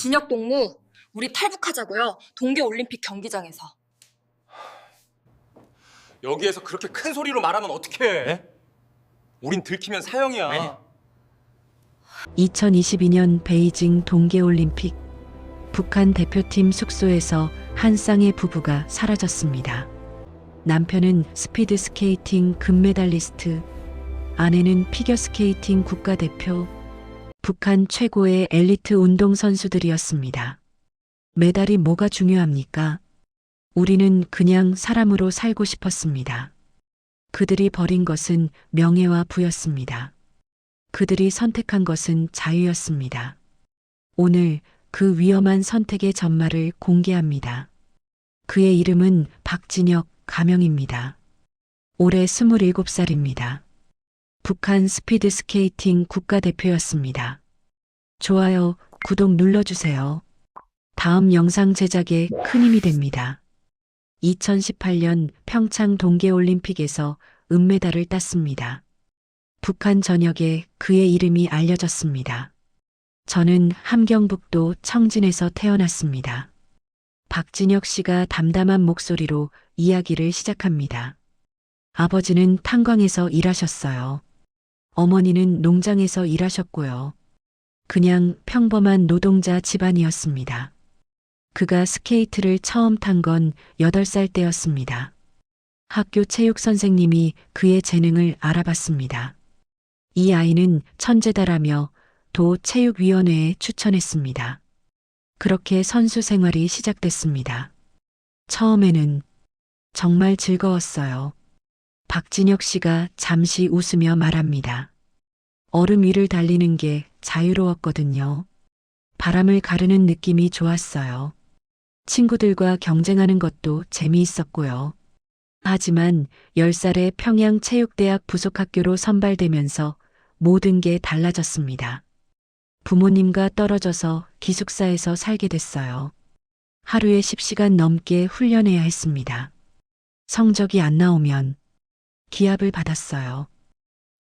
진혁 동무, 우리 탈북하자고요. 동계올림픽 경기장에서. 여기에서 그렇게 큰 소리로 말하면 어떡해? 네? 우린 들키면 사형이야. 2022년 베이징 동계올림픽 북한 대표팀 숙소에서 한 쌍의 부부가 사라졌습니다. 남편은 스피드 스케이팅 금메달리스트, 아내는 피겨스케이팅 국가대표, 북한 최고의 엘리트 운동선수들이었습니다. 메달이 뭐가 중요합니까? 우리는 그냥 사람으로 살고 싶었습니다. 그들이 버린 것은 명예와 부였습니다. 그들이 선택한 것은 자유였습니다. 오늘 그 위험한 선택의 전말을 공개합니다. 그의 이름은 박진혁 가명입니다. 올해 27살입니다. 북한 스피드 스케이팅 국가대표였습니다. 좋아요, 구독 눌러주세요. 다음 영상 제작에 큰 힘이 됩니다. 2018년 평창 동계올림픽에서 은메달을 땄습니다. 북한 전역에 그의 이름이 알려졌습니다. 저는 함경북도 청진에서 태어났습니다. 박진혁 씨가 담담한 목소리로 이야기를 시작합니다. 아버지는 탄광에서 일하셨어요. 어머니는 농장에서 일하셨고요. 그냥 평범한 노동자 집안이었습니다. 그가 스케이트를 처음 탄 건 8살 때였습니다. 학교 체육 선생님이 그의 재능을 알아봤습니다. 이 아이는 천재다라며 도 체육위원회에 추천했습니다. 그렇게 선수 생활이 시작됐습니다. 처음에는 정말 즐거웠어요. 박진혁 씨가 잠시 웃으며 말합니다. 얼음 위를 달리는 게 자유로웠거든요. 바람을 가르는 느낌이 좋았어요. 친구들과 경쟁하는 것도 재미있었고요. 하지만 10살에 평양체육대학 부속학교로 선발되면서 모든 게 달라졌습니다. 부모님과 떨어져서 기숙사에서 살게 됐어요. 하루에 10시간 넘게 훈련해야 했습니다. 성적이 안 나오면 기합을 받았어요.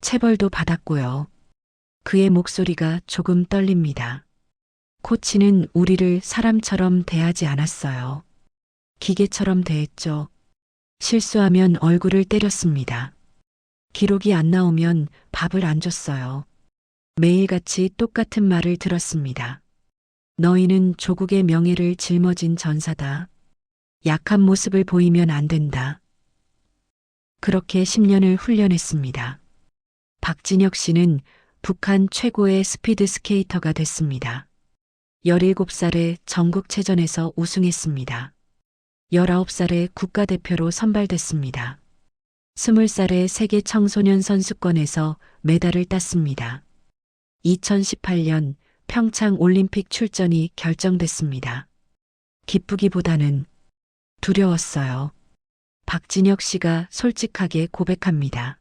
체벌도 받았고요. 그의 목소리가 조금 떨립니다. 코치는 우리를 사람처럼 대하지 않았어요. 기계처럼 대했죠. 실수하면 얼굴을 때렸습니다. 기록이 안 나오면 밥을 안 줬어요. 매일같이 똑같은 말을 들었습니다. 너희는 조국의 명예를 짊어진 전사다. 약한 모습을 보이면 안 된다. 그렇게 10년을 훈련했습니다. 박진혁 씨는 북한 최고의 스피드 스케이터가 됐습니다. 17살에 전국체전에서 우승했습니다. 19살에 국가대표로 선발됐습니다. 20살에 세계 청소년 선수권에서 메달을 땄습니다. 2018년 평창 올림픽 출전이 결정됐습니다. 기쁘기보다는 두려웠어요. 박진혁 씨가 솔직하게 고백합니다.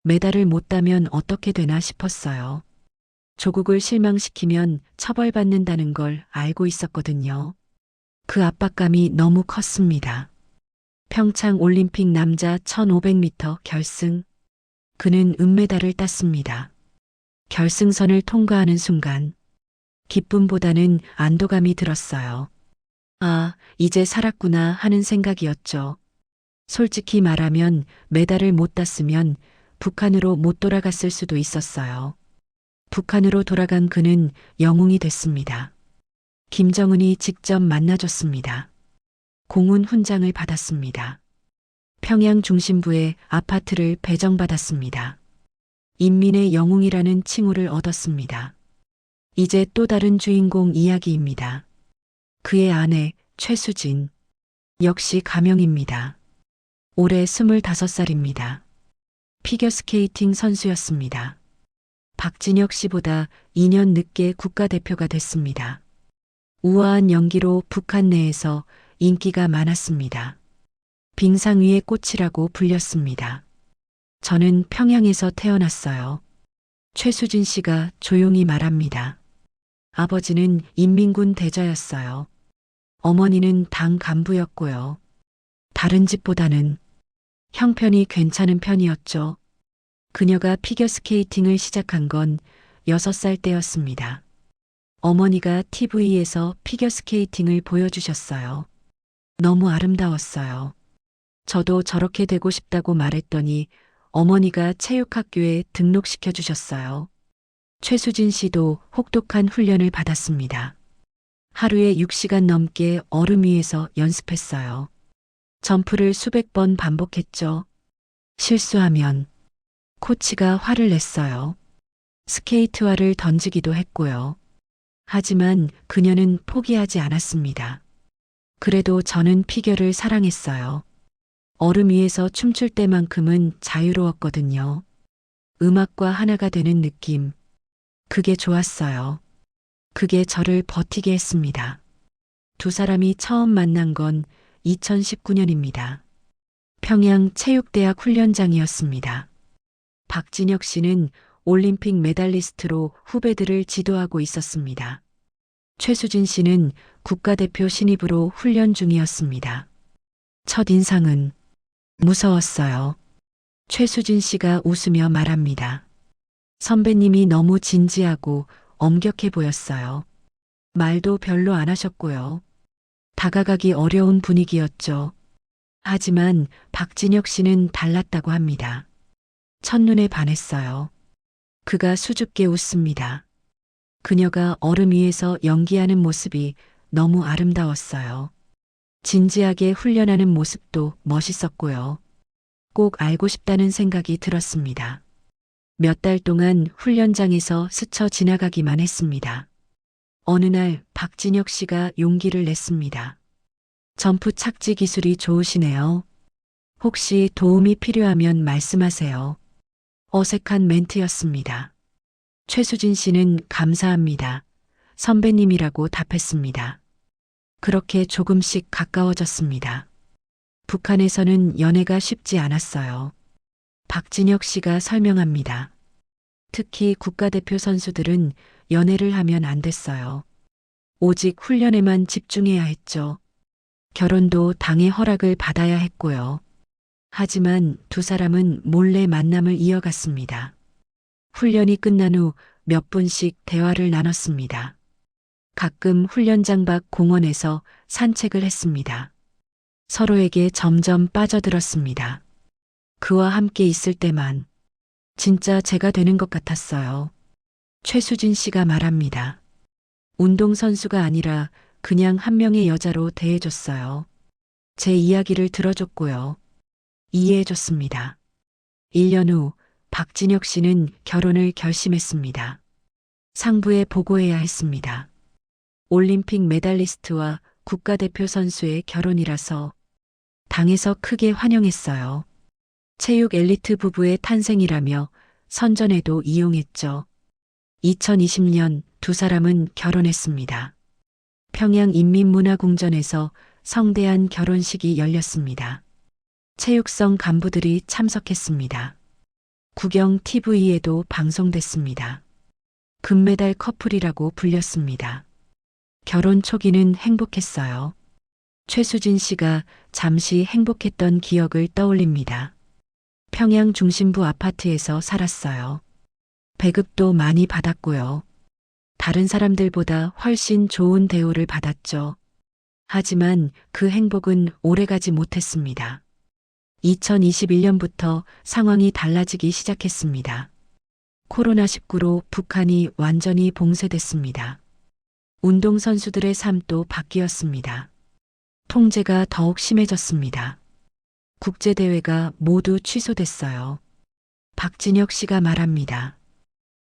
메달을 못 따면 어떻게 되나 싶었어요. 조국을 실망시키면 처벌받는다는 걸 알고 있었거든요. 그 압박감이 너무 컸습니다. 평창 올림픽 남자 1500m 결승. 그는 은메달을 땄습니다. 결승선을 통과하는 순간 기쁨보다는 안도감이 들었어요. 아, 이제 살았구나 하는 생각이었죠. 솔직히 말하면 메달을 못 땄으면 북한으로 못 돌아갔을 수도 있었어요. 북한으로 돌아간 그는 영웅이 됐습니다. 김정은이 직접 만나줬습니다. 공훈 훈장을 받았습니다. 평양 중심부의 아파트를 배정받았습니다. 인민의 영웅이라는 칭호를 얻었습니다. 이제 또 다른 주인공 이야기입니다. 그의 아내 최수진, 역시 가명입니다. 올해 25살입니다. 피겨스케이팅 선수였습니다. 박진혁 씨보다 2년 늦게 국가대표가 됐습니다. 우아한 연기로 북한 내에서 인기가 많았습니다. 빙상 위의 꽃이라고 불렸습니다. 저는 평양에서 태어났어요. 최수진 씨가 조용히 말합니다. 아버지는 인민군 대저였어요. 어머니는 당 간부였고요. 다른 집보다는 형편이 괜찮은 편이었죠. 그녀가 피겨스케이팅을 시작한 건 6살 때였습니다. 어머니가 TV에서 피겨스케이팅을 보여주셨어요. 너무 아름다웠어요. 저도 저렇게 되고 싶다고 말했더니 어머니가 체육학교에 등록시켜 주셨어요. 최수진 씨도 혹독한 훈련을 받았습니다. 하루에 6시간 넘게 얼음 위에서 연습했어요. 점프를 수백 번 반복했죠. 실수하면 코치가 화를 냈어요. 스케이트화를 던지기도 했고요. 하지만 그녀는 포기하지 않았습니다. 그래도 저는 피겨를 사랑했어요. 얼음 위에서 춤출 때만큼은 자유로웠거든요. 음악과 하나가 되는 느낌. 그게 좋았어요. 그게 저를 버티게 했습니다. 두 사람이 처음 만난 건 2019년입니다. 평양 체육대학 훈련장이었습니다. 박진혁 씨는 올림픽 메달리스트로 후배들을 지도하고 있었습니다. 최수진 씨는 국가대표 신입으로 훈련 중이었습니다. 첫인상은 무서웠어요. 최수진 씨가 웃으며 말합니다. 선배님이 너무 진지하고 엄격해 보였어요. 말도 별로 안 하셨고요. 다가가기 어려운 분위기였죠. 하지만 박진혁 씨는 달랐다고 합니다. 첫눈에 반했어요. 그가 수줍게 웃습니다. 그녀가 얼음 위에서 연기하는 모습이 너무 아름다웠어요. 진지하게 훈련하는 모습도 멋있었고요. 꼭 알고 싶다는 생각이 들었습니다. 몇 달 동안 훈련장에서 스쳐 지나가기만 했습니다. 어느 날 박진혁 씨가 용기를 냈습니다. 점프 착지 기술이 좋으시네요. 혹시 도움이 필요하면 말씀하세요. 어색한 멘트였습니다. 최수진 씨는 감사합니다. 선배님이라고 답했습니다. 그렇게 조금씩 가까워졌습니다. 북한에서는 연애가 쉽지 않았어요. 박진혁 씨가 설명합니다. 특히 국가대표 선수들은 연애를 하면 안 됐어요. 오직 훈련에만 집중해야 했죠. 결혼도 당의 허락을 받아야 했고요. 하지만 두 사람은 몰래 만남을 이어갔습니다. 훈련이 끝난 후 몇 분씩 대화를 나눴습니다. 가끔 훈련장 밖 공원에서 산책을 했습니다. 서로에게 점점 빠져들었습니다. 그와 함께 있을 때만 진짜 제가 되는 것 같았어요. 최수진 씨가 말합니다. 운동선수가 아니라 그냥 한 명의 여자로 대해줬어요. 제 이야기를 들어줬고요. 이해해줬습니다. 1년 후 박진혁 씨는 결혼을 결심했습니다. 상부에 보고해야 했습니다. 올림픽 메달리스트와 국가대표 선수의 결혼이라서 당에서 크게 환영했어요. 체육 엘리트 부부의 탄생이라며 선전에도 이용했죠. 2020년 두 사람은 결혼했습니다. 평양 인민문화궁전에서 성대한 결혼식이 열렸습니다. 체육성 간부들이 참석했습니다. 국영 TV에도 방송됐습니다. 금메달 커플이라고 불렸습니다. 결혼 초기는 행복했어요. 최수진 씨가 잠시 행복했던 기억을 떠올립니다. 평양 중심부 아파트에서 살았어요. 배급도 많이 받았고요. 다른 사람들보다 훨씬 좋은 대우를 받았죠. 하지만 그 행복은 오래가지 못했습니다. 2021년부터 상황이 달라지기 시작했습니다. 코로나19로 북한이 완전히 봉쇄됐습니다. 운동선수들의 삶도 바뀌었습니다. 통제가 더욱 심해졌습니다. 국제대회가 모두 취소됐어요. 박진혁 씨가 말합니다.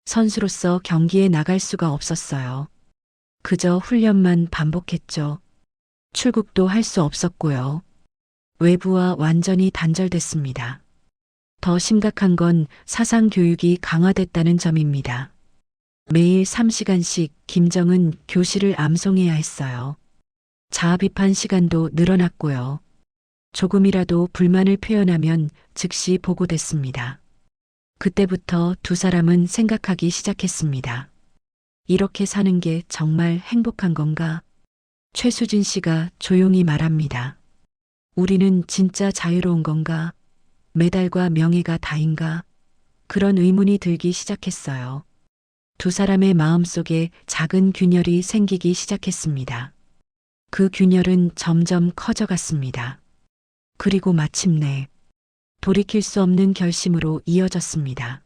선수로서 경기에 나갈 수가 없었어요. 그저 훈련만 반복했죠. 출국도 할 수 없었고요. 외부와 완전히 단절됐습니다. 더 심각한 건 사상 교육이 강화됐다는 점입니다. 매일 3시간씩 김정은 교실을 암송해야 했어요. 자아 비판 시간도 늘어났고요. 조금이라도 불만을 표현하면 즉시 보고됐습니다. 그때부터 두 사람은 생각하기 시작했습니다. 이렇게 사는 게 정말 행복한 건가? 최수진 씨가 조용히 말합니다. 우리는 진짜 자유로운 건가? 메달과 명예가 다인가? 그런 의문이 들기 시작했어요. 두 사람의 마음속에 작은 균열이 생기기 시작했습니다. 그 균열은 점점 커져갔습니다. 그리고 마침내 돌이킬 수 없는 결심으로 이어졌습니다.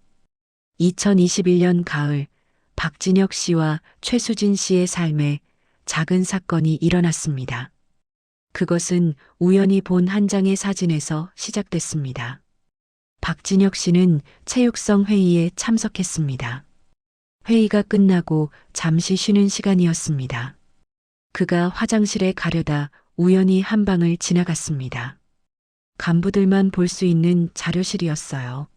2021년 가을, 박진혁 씨와 최수진 씨의 삶에 작은 사건이 일어났습니다. 그것은 우연히 본 한 장의 사진에서 시작됐습니다. 박진혁 씨는 체육성 회의에 참석했습니다. 회의가 끝나고 잠시 쉬는 시간이었습니다. 그가 화장실에 가려다 우연히 한 방을 지나갔습니다. 간부들만 볼 수 있는 자료실이었어요.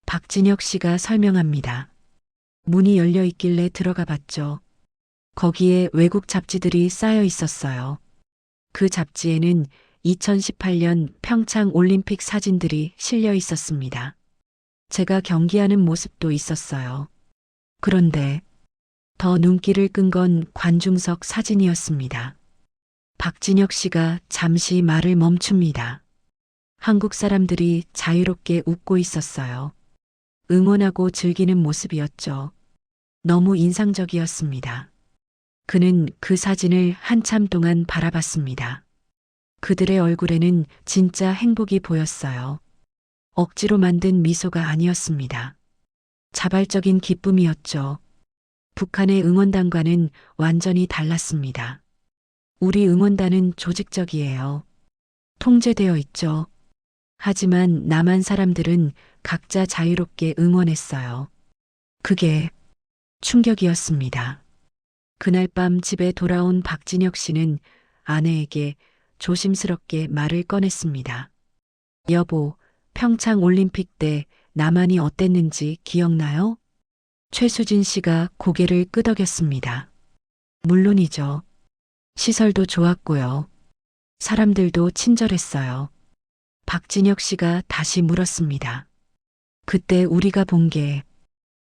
박진혁 씨가 설명합니다. 문이 열려 있길래 들어가 봤죠. 거기에 외국 잡지들이 쌓여 있었어요. 그 잡지에는 2018년 평창 올림픽 사진들이 실려 있었습니다. 제가 경기하는 모습도 있었어요. 그런데 더 눈길을 끈 건 관중석 사진이었습니다. 박진혁 씨가 잠시 말을 멈춥니다. 한국 사람들이 자유롭게 웃고 있었어요. 응원하고 즐기는 모습이었죠. 너무 인상적이었습니다. 그는 그 사진을 한참 동안 바라봤습니다. 그들의 얼굴에는 진짜 행복이 보였어요. 억지로 만든 미소가 아니었습니다. 자발적인 기쁨이었죠. 북한의 응원단과는 완전히 달랐습니다. 우리 응원단은 조직적이에요. 통제되어 있죠. 하지만 남한 사람들은 각자 자유롭게 응원했어요. 그게 충격이었습니다. 그날 밤 집에 돌아온 박진혁 씨는 아내에게 조심스럽게 말을 꺼냈습니다. 여보, 평창 올림픽 때 남한이 어땠는지 기억나요? 최수진 씨가 고개를 끄덕였습니다. 물론이죠. 시설도 좋았고요. 사람들도 친절했어요. 박진혁 씨가 다시 물었습니다. 그때 우리가 본 게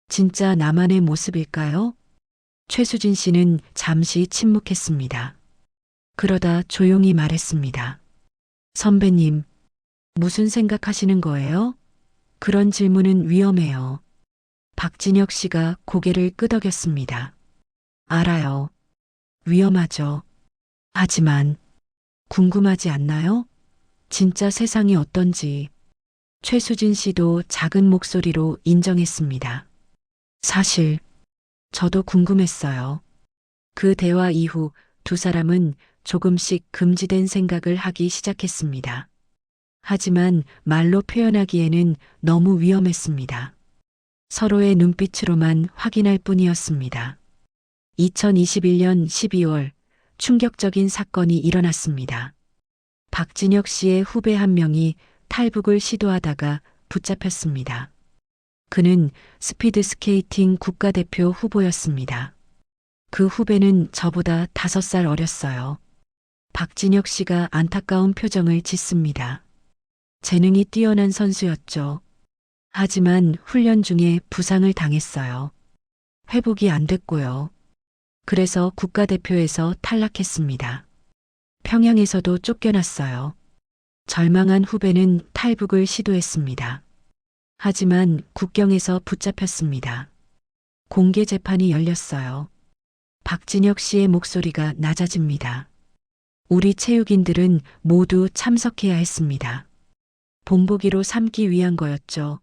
진짜 남한의 모습일까요? 최수진 씨는 잠시 침묵했습니다. 그러다 조용히 말했습니다. 선배님, 무슨 생각하시는 거예요? 그런 질문은 위험해요. 박진혁 씨가 고개를 끄덕였습니다. 알아요. 위험하죠. 하지만 궁금하지 않나요? 진짜 세상이 어떤지. 최수진 씨도 작은 목소리로 인정했습니다. 사실 저도 궁금했어요. 그 대화 이후 두 사람은 조금씩 금지된 생각을 하기 시작했습니다. 하지만 말로 표현하기에는 너무 위험했습니다. 서로의 눈빛으로만 확인할 뿐이었습니다. 2021년 12월 충격적인 사건이 일어났습니다. 박진혁 씨의 후배 한 명이 탈북을 시도하다가 붙잡혔습니다. 그는 스피드 스케이팅 국가대표 후보였습니다. 그 후배는 저보다 5살 어렸어요. 박진혁 씨가 안타까운 표정을 짓습니다. 재능이 뛰어난 선수였죠. 하지만 훈련 중에 부상을 당했어요. 회복이 안 됐고요. 그래서 국가대표에서 탈락했습니다. 평양에서도 쫓겨났어요. 절망한 후배는 탈북을 시도했습니다. 하지만 국경에서 붙잡혔습니다. 공개 재판이 열렸어요. 박진혁 씨의 목소리가 낮아집니다. 우리 체육인들은 모두 참석해야 했습니다. 본보기로 삼기 위한 거였죠.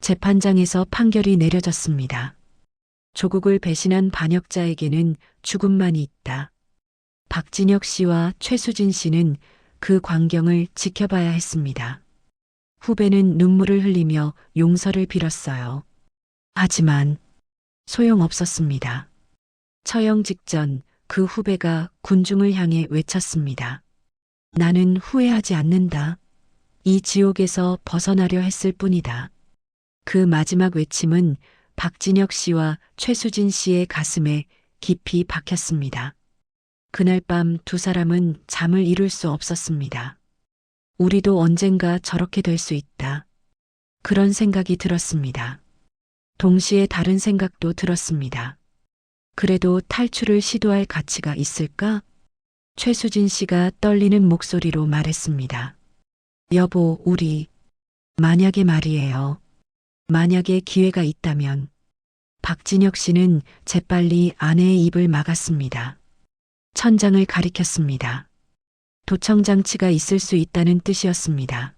재판장에서 판결이 내려졌습니다. 조국을 배신한 반역자에게는 죽음만이 있다. 박진혁 씨와 최수진 씨는 그 광경을 지켜봐야 했습니다. 후배는 눈물을 흘리며 용서를 빌었어요. 하지만 소용없었습니다. 처형 직전 그 후배가 군중을 향해 외쳤습니다. 나는 후회하지 않는다. 이 지옥에서 벗어나려 했을 뿐이다. 그 마지막 외침은 박진혁 씨와 최수진 씨의 가슴에 깊이 박혔습니다. 그날 밤 두 사람은 잠을 이룰 수 없었습니다. 우리도 언젠가 저렇게 될 수 있다. 그런 생각이 들었습니다. 동시에 다른 생각도 들었습니다. 그래도 탈출을 시도할 가치가 있을까? 최수진 씨가 떨리는 목소리로 말했습니다. 여보, 우리 만약에 말이에요. 만약에 기회가 있다면 박진혁 씨는 재빨리 아내의 입을 막았습니다. 천장을 가리켰습니다. 도청장치가 있을 수 있다는 뜻이었습니다.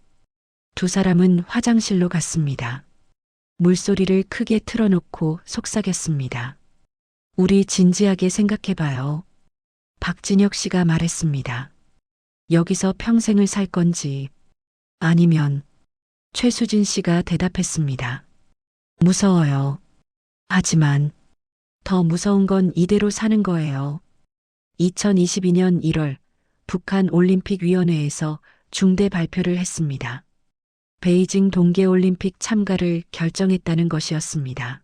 두 사람은 화장실로 갔습니다. 물소리를 크게 틀어놓고 속삭였습니다. 우리 진지하게 생각해봐요. 박진혁 씨가 말했습니다. 여기서 평생을 살 건지 아니면 최수진 씨가 대답했습니다. 무서워요. 하지만 더 무서운 건 이대로 사는 거예요. 2022년 1월 북한 올림픽위원회에서 중대 발표를 했습니다. 베이징 동계올림픽 참가를 결정했다는 것이었습니다.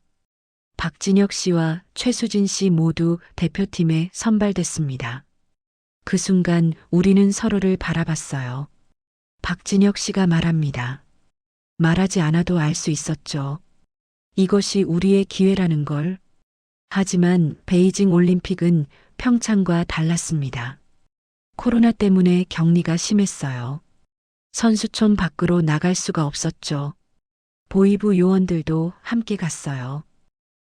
박진혁 씨와 최수진 씨 모두 대표팀에 선발됐습니다. 그 순간 우리는 서로를 바라봤어요. 박진혁 씨가 말합니다. 말하지 않아도 알 수 있었죠. 이것이 우리의 기회라는 걸. 하지만 베이징 올림픽은 평창과 달랐습니다. 코로나 때문에 격리가 심했어요. 선수촌 밖으로 나갈 수가 없었죠. 보이부 요원들도 함께 갔어요.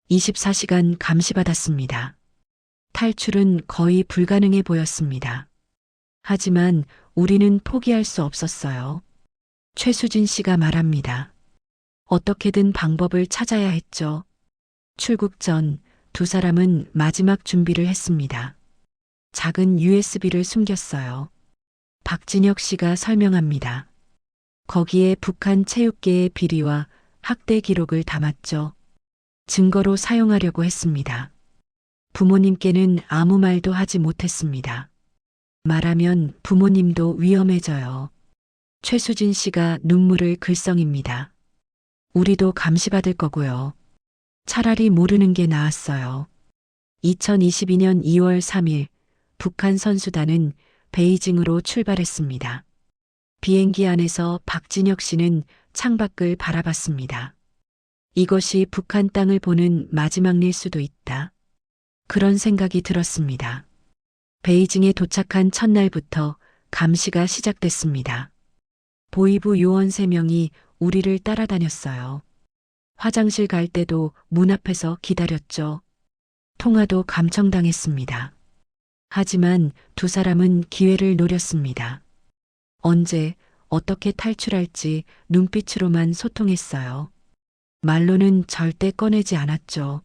24시간 감시받았습니다. 탈출은 거의 불가능해 보였습니다. 하지만 우리는 포기할 수 없었어요. 최수진 씨가 말합니다. 어떻게든 방법을 찾아야 했죠. 출국 전 두 사람은 마지막 준비를 했습니다. 작은 USB를 숨겼어요. 박진혁 씨가 설명합니다. 거기에 북한 체육계의 비리와 학대 기록을 담았죠. 증거로 사용하려고 했습니다. 부모님께는 아무 말도 하지 못했습니다. 말하면 부모님도 위험해져요. 최수진 씨가 눈물을 글썽입니다. 우리도 감시받을 거고요. 차라리 모르는 게 나았어요. 2022년 2월 3일 북한 선수단은 베이징으로 출발했습니다. 비행기 안에서 박진혁 씨는 창밖을 바라봤습니다. 이것이 북한 땅을 보는 마지막 일 수도 있다. 그런 생각이 들었습니다. 베이징에 도착한 첫날부터 감시가 시작됐습니다. 보이부 요원 3명이 우리를 따라다녔어요. 화장실 갈 때도 문 앞에서 기다렸죠. 통화도 감청당했습니다. 하지만 두 사람은 기회를 노렸습니다. 언제, 어떻게 탈출할지 눈빛으로만 소통했어요. 말로는 절대 꺼내지 않았죠.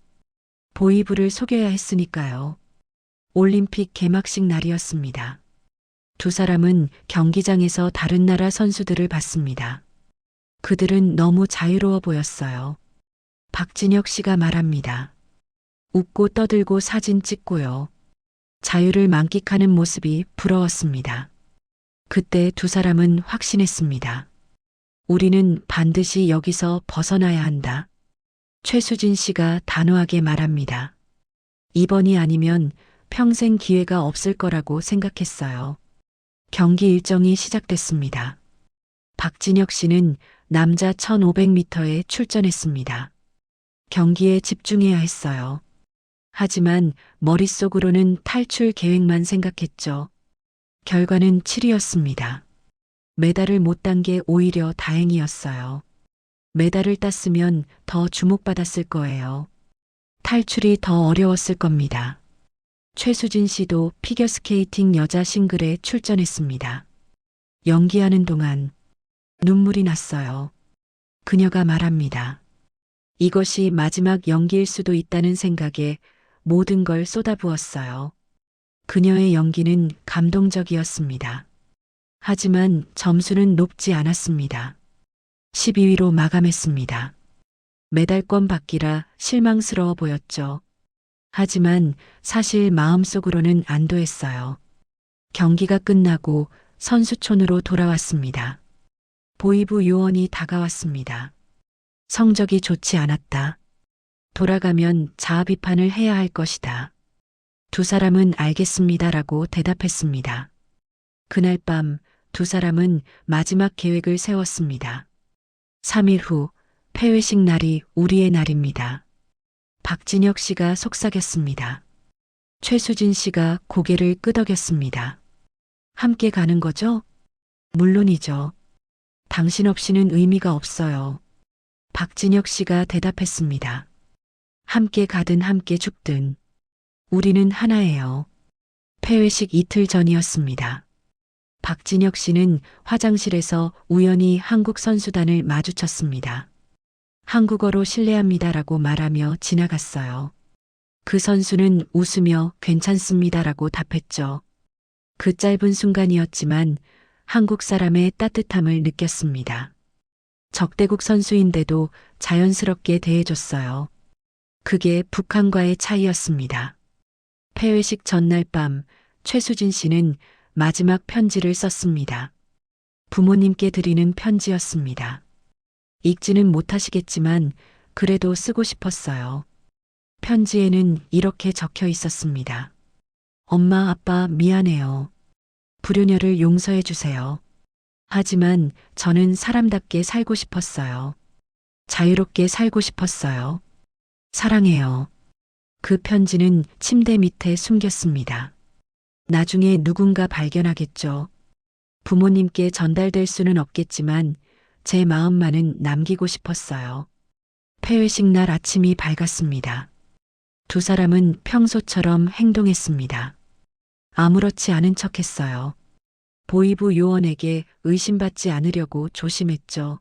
보이부를 속여야 했으니까요. 올림픽 개막식 날이었습니다. 두 사람은 경기장에서 다른 나라 선수들을 봤습니다. 그들은 너무 자유로워 보였어요. 박진혁 씨가 말합니다. 웃고 떠들고 사진 찍고요. 자유를 만끽하는 모습이 부러웠습니다. 그때 두 사람은 확신했습니다. 우리는 반드시 여기서 벗어나야 한다. 최수진 씨가 단호하게 말합니다. 이번이 아니면 평생 기회가 없을 거라고 생각했어요. 경기 일정이 시작됐습니다. 박진혁 씨는 남자 1500m에 출전했습니다. 경기에 집중해야 했어요. 하지만 머릿속으로는 탈출 계획만 생각했죠. 결과는 7위였습니다. 메달을 못 딴 게 오히려 다행이었어요. 메달을 땄으면 더 주목받았을 거예요. 탈출이 더 어려웠을 겁니다. 최수진 씨도 피겨스케이팅 여자 싱글에 출전했습니다. 연기하는 동안 눈물이 났어요. 그녀가 말합니다. 이것이 마지막 연기일 수도 있다는 생각에 모든 걸 쏟아부었어요. 그녀의 연기는 감동적이었습니다. 하지만 점수는 높지 않았습니다. 12위로 마감했습니다. 메달권 받기라 실망스러워 보였죠. 하지만 사실 마음속으로는 안도했어요. 경기가 끝나고 선수촌으로 돌아왔습니다. 보이부 요원이 다가왔습니다. 성적이 좋지 않았다. 돌아가면 자아 비판을 해야 할 것이다. 두 사람은 알겠습니다라고 대답했습니다. 그날 밤 두 사람은 마지막 계획을 세웠습니다. 3일 후 폐회식 날이 우리의 날입니다. 박진혁 씨가 속삭였습니다. 최수진 씨가 고개를 끄덕였습니다. 함께 가는 거죠? 물론이죠. 당신 없이는 의미가 없어요. 박진혁 씨가 대답했습니다. 함께 가든 함께 죽든 우리는 하나예요. 폐회식 이틀 전이었습니다. 박진혁 씨는 화장실에서 우연히 한국 선수단을 마주쳤습니다. 한국어로 실례합니다라고 말하며 지나갔어요. 그 선수는 웃으며 괜찮습니다라고 답했죠. 그 짧은 순간이었지만 한국 사람의 따뜻함을 느꼈습니다. 적대국 선수인데도 자연스럽게 대해줬어요. 그게 북한과의 차이였습니다. 폐회식 전날 밤 최수진 씨는 마지막 편지를 썼습니다. 부모님께 드리는 편지였습니다. 읽지는 못하시겠지만 그래도 쓰고 싶었어요. 편지에는 이렇게 적혀 있었습니다. 엄마, 아빠 미안해요. 불효녀를 용서해 주세요. 하지만 저는 사람답게 살고 싶었어요. 자유롭게 살고 싶었어요. 사랑해요. 그 편지는 침대 밑에 숨겼습니다. 나중에 누군가 발견하겠죠. 부모님께 전달될 수는 없겠지만 제 마음만은 남기고 싶었어요. 폐회식 날 아침이 밝았습니다. 두 사람은 평소처럼 행동했습니다. 아무렇지 않은 척 했어요. 보이부 요원에게 의심받지 않으려고 조심했죠.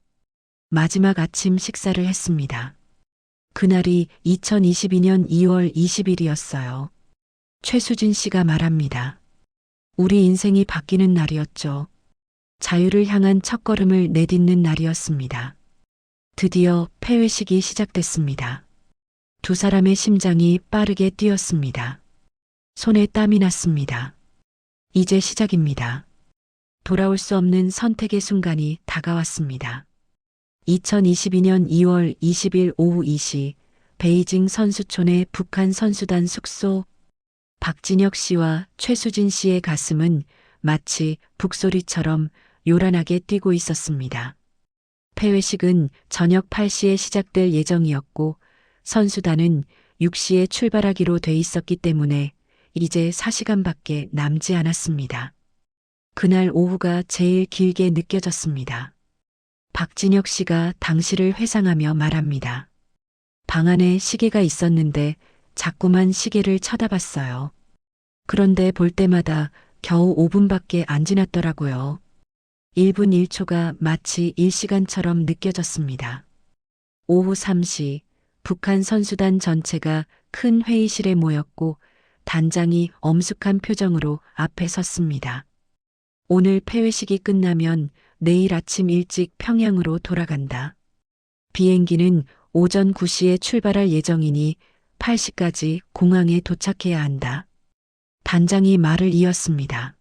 마지막 아침 식사를 했습니다. 그날이 2022년 2월 20일이었어요. 최수진 씨가 말합니다. 우리 인생이 바뀌는 날이었죠. 자유를 향한 첫걸음을 내딛는 날이었습니다. 드디어 폐회식이 시작됐습니다. 두 사람의 심장이 빠르게 뛰었습니다. 손에 땀이 났습니다. 이제 시작입니다. 돌아올 수 없는 선택의 순간이 다가왔습니다. 2022년 2월 20일 오후 2시 베이징 선수촌의 북한 선수단 숙소. 박진혁 씨와 최수진 씨의 가슴은 마치 북소리처럼 요란하게 뛰고 있었습니다. 폐회식은 저녁 8시에 시작될 예정이었고 선수단은 6시에 출발하기로 돼 있었기 때문에 이제 4시간밖에 남지 않았습니다. 그날 오후가 제일 길게 느껴졌습니다. 박진혁 씨가 당시를 회상하며 말합니다. 방 안에 시계가 있었는데 자꾸만 시계를 쳐다봤어요. 그런데 볼 때마다 겨우 5분밖에 안 지났더라고요. 1분 1초가 마치 1시간처럼 느껴졌습니다. 오후 3시 북한 선수단 전체가 큰 회의실에 모였고 단장이 엄숙한 표정으로 앞에 섰습니다. 오늘 폐회식이 끝나면 내일 아침 일찍 평양으로 돌아간다. 비행기는 오전 9시에 출발할 예정이니 8시까지 공항에 도착해야 한다. 단장이 말을 이었습니다.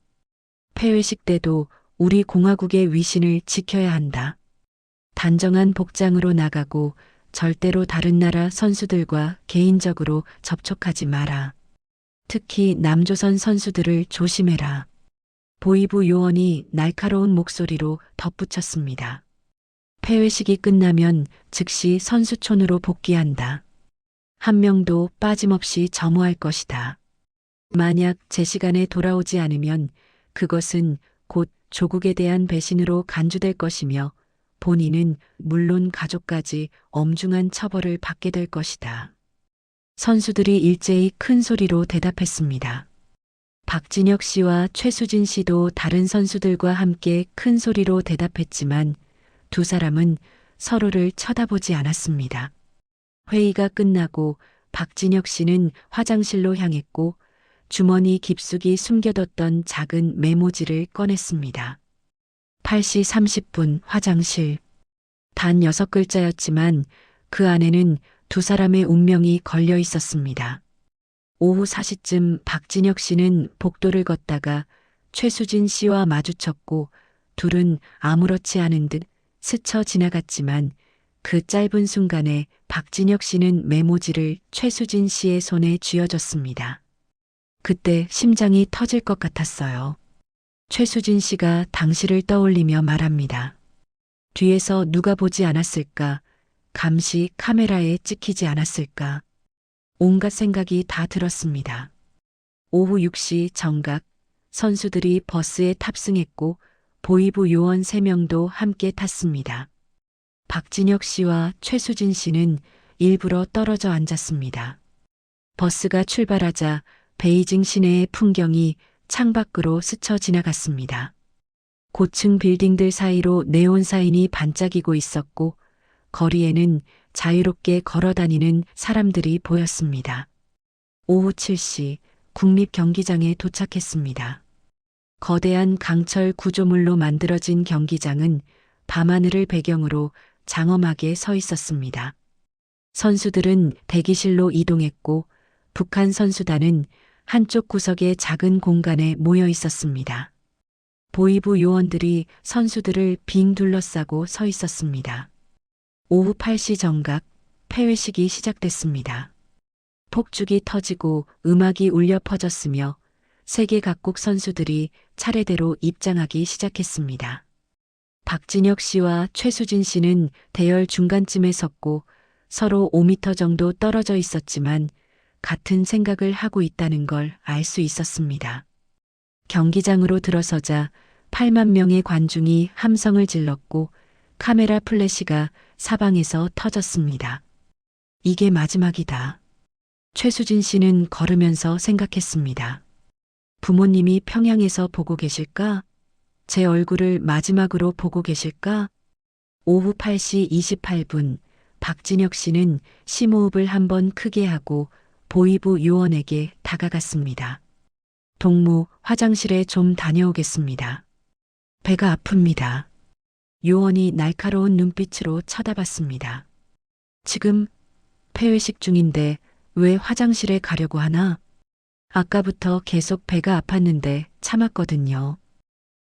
폐회식 때도 우리 공화국의 위신을 지켜야 한다. 단정한 복장으로 나가고 절대로 다른 나라 선수들과 개인적으로 접촉하지 마라. 특히 남조선 선수들을 조심해라. 보이부 요원이 날카로운 목소리로 덧붙였습니다. 폐회식이 끝나면 즉시 선수촌으로 복귀한다. 한 명도 빠짐없이 점호할 것이다. 만약 제 시간에 돌아오지 않으면 그것은 곧 조국에 대한 배신으로 간주될 것이며 본인은 물론 가족까지 엄중한 처벌을 받게 될 것이다. 선수들이 일제히 큰 소리로 대답했습니다. 박진혁 씨와 최수진 씨도 다른 선수들과 함께 큰 소리로 대답했지만 두 사람은 서로를 쳐다보지 않았습니다. 회의가 끝나고 박진혁 씨는 화장실로 향했고 주머니 깊숙이 숨겨뒀던 작은 메모지를 꺼냈습니다. 8시 30분 화장실. 단 6글자였지만 그 안에는 두 사람의 운명이 걸려 있었습니다. 오후 4시쯤 박진혁 씨는 복도를 걷다가 최수진 씨와 마주쳤고 둘은 아무렇지 않은 듯 스쳐 지나갔지만 그 짧은 순간에 박진혁 씨는 메모지를 최수진 씨의 손에 쥐어줬습니다. 그때 심장이 터질 것 같았어요. 최수진 씨가 당시를 떠올리며 말합니다. 뒤에서 누가 보지 않았을까? 감시 카메라에 찍히지 않았을까? 온갖 생각이 다 들었습니다. 오후 6시 정각 선수들이 버스에 탑승했고 보이부 요원 3명도 함께 탔습니다. 박진혁 씨와 최수진 씨는 일부러 떨어져 앉았습니다. 버스가 출발하자 베이징 시내의 풍경이 창밖으로 스쳐 지나갔습니다. 고층 빌딩들 사이로 네온 사인이 반짝이고 있었고 거리에는 자유롭게 걸어 다니는 사람들이 보였습니다. 오후 7시 국립경기장에 도착했습니다. 거대한 강철 구조물로 만들어진 경기장은 밤하늘을 배경으로 장엄하게 서 있었습니다. 선수들은 대기실로 이동했고 북한 선수단은 한쪽 구석의 작은 공간에 모여 있었습니다. 보위부 요원들이 선수들을 빙 둘러싸고 서 있었습니다. 오후 8시 정각 폐회식이 시작됐습니다. 폭죽이 터지고 음악이 울려 퍼졌으며 세계 각국 선수들이 차례대로 입장하기 시작했습니다. 박진혁 씨와 최수진 씨는 대열 중간쯤에 섰고 서로 5m 정도 떨어져 있었지만 같은 생각을 하고 있다는 걸 알 수 있었습니다. 경기장으로 들어서자 8만 명의 관중이 함성을 질렀고 카메라 플래시가 사방에서 터졌습니다. 이게 마지막이다. 최수진 씨는 걸으면서 생각했습니다. 부모님이 평양에서 보고 계실까? 제 얼굴을 마지막으로 보고 계실까? 오후 8시 28분 박진혁 씨는 심호흡을 한번 크게 하고 보위부 요원에게 다가갔습니다. 동무, 화장실에 좀 다녀오겠습니다. 배가 아픕니다. 요원이 날카로운 눈빛으로 쳐다봤습니다. 지금 폐회식 중인데 왜 화장실에 가려고 하나? 아까부터 계속 배가 아팠는데 참았거든요.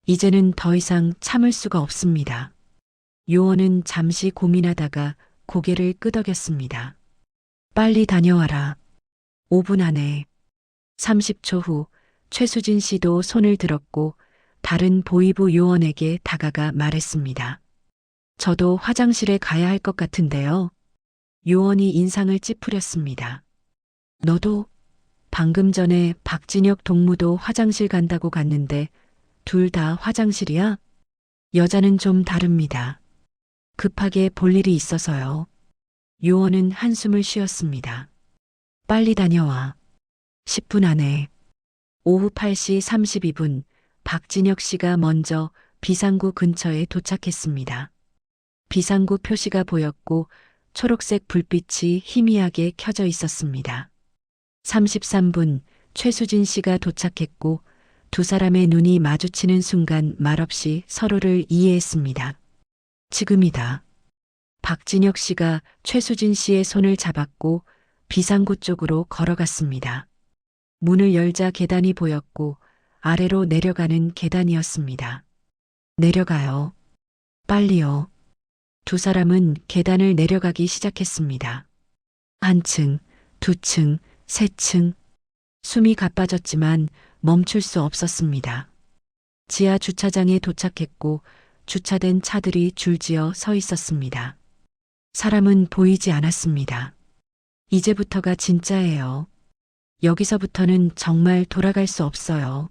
이제는 더 이상 참을 수가 없습니다. 요원은 잠시 고민하다가 고개를 끄덕였습니다. 빨리 다녀와라. 5분 안에. 30초 후 최수진 씨도 손을 들었고 다른 보위부 요원에게 다가가 말했습니다. 저도 화장실에 가야 할 것 같은데요. 요원이 인상을 찌푸렸습니다. 너도? 방금 전에 박진혁 동무도 화장실 간다고 갔는데 둘 다 화장실이야? 여자는 좀 다릅니다. 급하게 볼 일이 있어서요. 요원은 한숨을 쉬었습니다. 빨리 다녀와. 10분 안에. 오후 8시 32분 박진혁 씨가 먼저 비상구 근처에 도착했습니다. 비상구 표시가 보였고 초록색 불빛이 희미하게 켜져 있었습니다. 33분 최수진 씨가 도착했고 두 사람의 눈이 마주치는 순간 말없이 서로를 이해했습니다. 지금이다. 박진혁 씨가 최수진 씨의 손을 잡았고 비상구 쪽으로 걸어갔습니다. 문을 열자 계단이 보였고 아래로 내려가는 계단이었습니다. 내려가요. 빨리요. 두 사람은 계단을 내려가기 시작했습니다. 한 층, 두 층, 세 층. 숨이 가빠졌지만 멈출 수 없었습니다. 지하 주차장에 도착했고 주차된 차들이 줄지어 서 있었습니다. 사람은 보이지 않았습니다. 이제부터가 진짜예요. 여기서부터는 정말 돌아갈 수 없어요.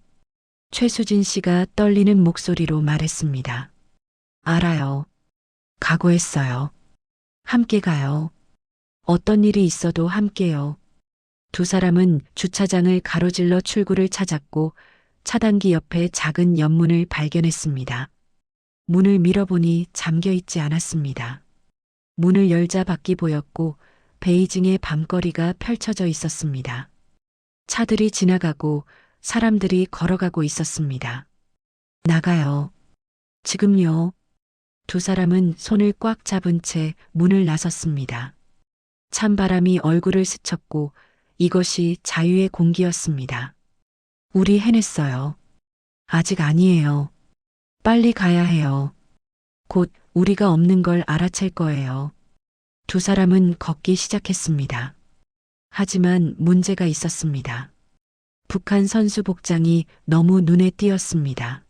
최수진 씨가 떨리는 목소리로 말했습니다. 알아요. 각오했어요. 함께 가요. 어떤 일이 있어도 함께요. 두 사람은 주차장을 가로질러 출구를 찾았고 차단기 옆에 작은 연문을 발견했습니다. 문을 밀어보니 잠겨 있지 않았습니다. 문을 열자 밖이 보였고 베이징의 밤거리가 펼쳐져 있었습니다. 차들이 지나가고 사람들이 걸어가고 있었습니다. 나가요. 지금요. 두 사람은 손을 꽉 잡은 채 문을 나섰습니다. 찬바람이 얼굴을 스쳤고 이것이 자유의 공기였습니다. 우리 해냈어요. 아직 아니에요. 빨리 가야 해요. 곧 우리가 없는 걸 알아챌 거예요. 두 사람은 걷기 시작했습니다. 하지만 문제가 있었습니다. 북한 선수 복장이 너무 눈에 띄었습니다.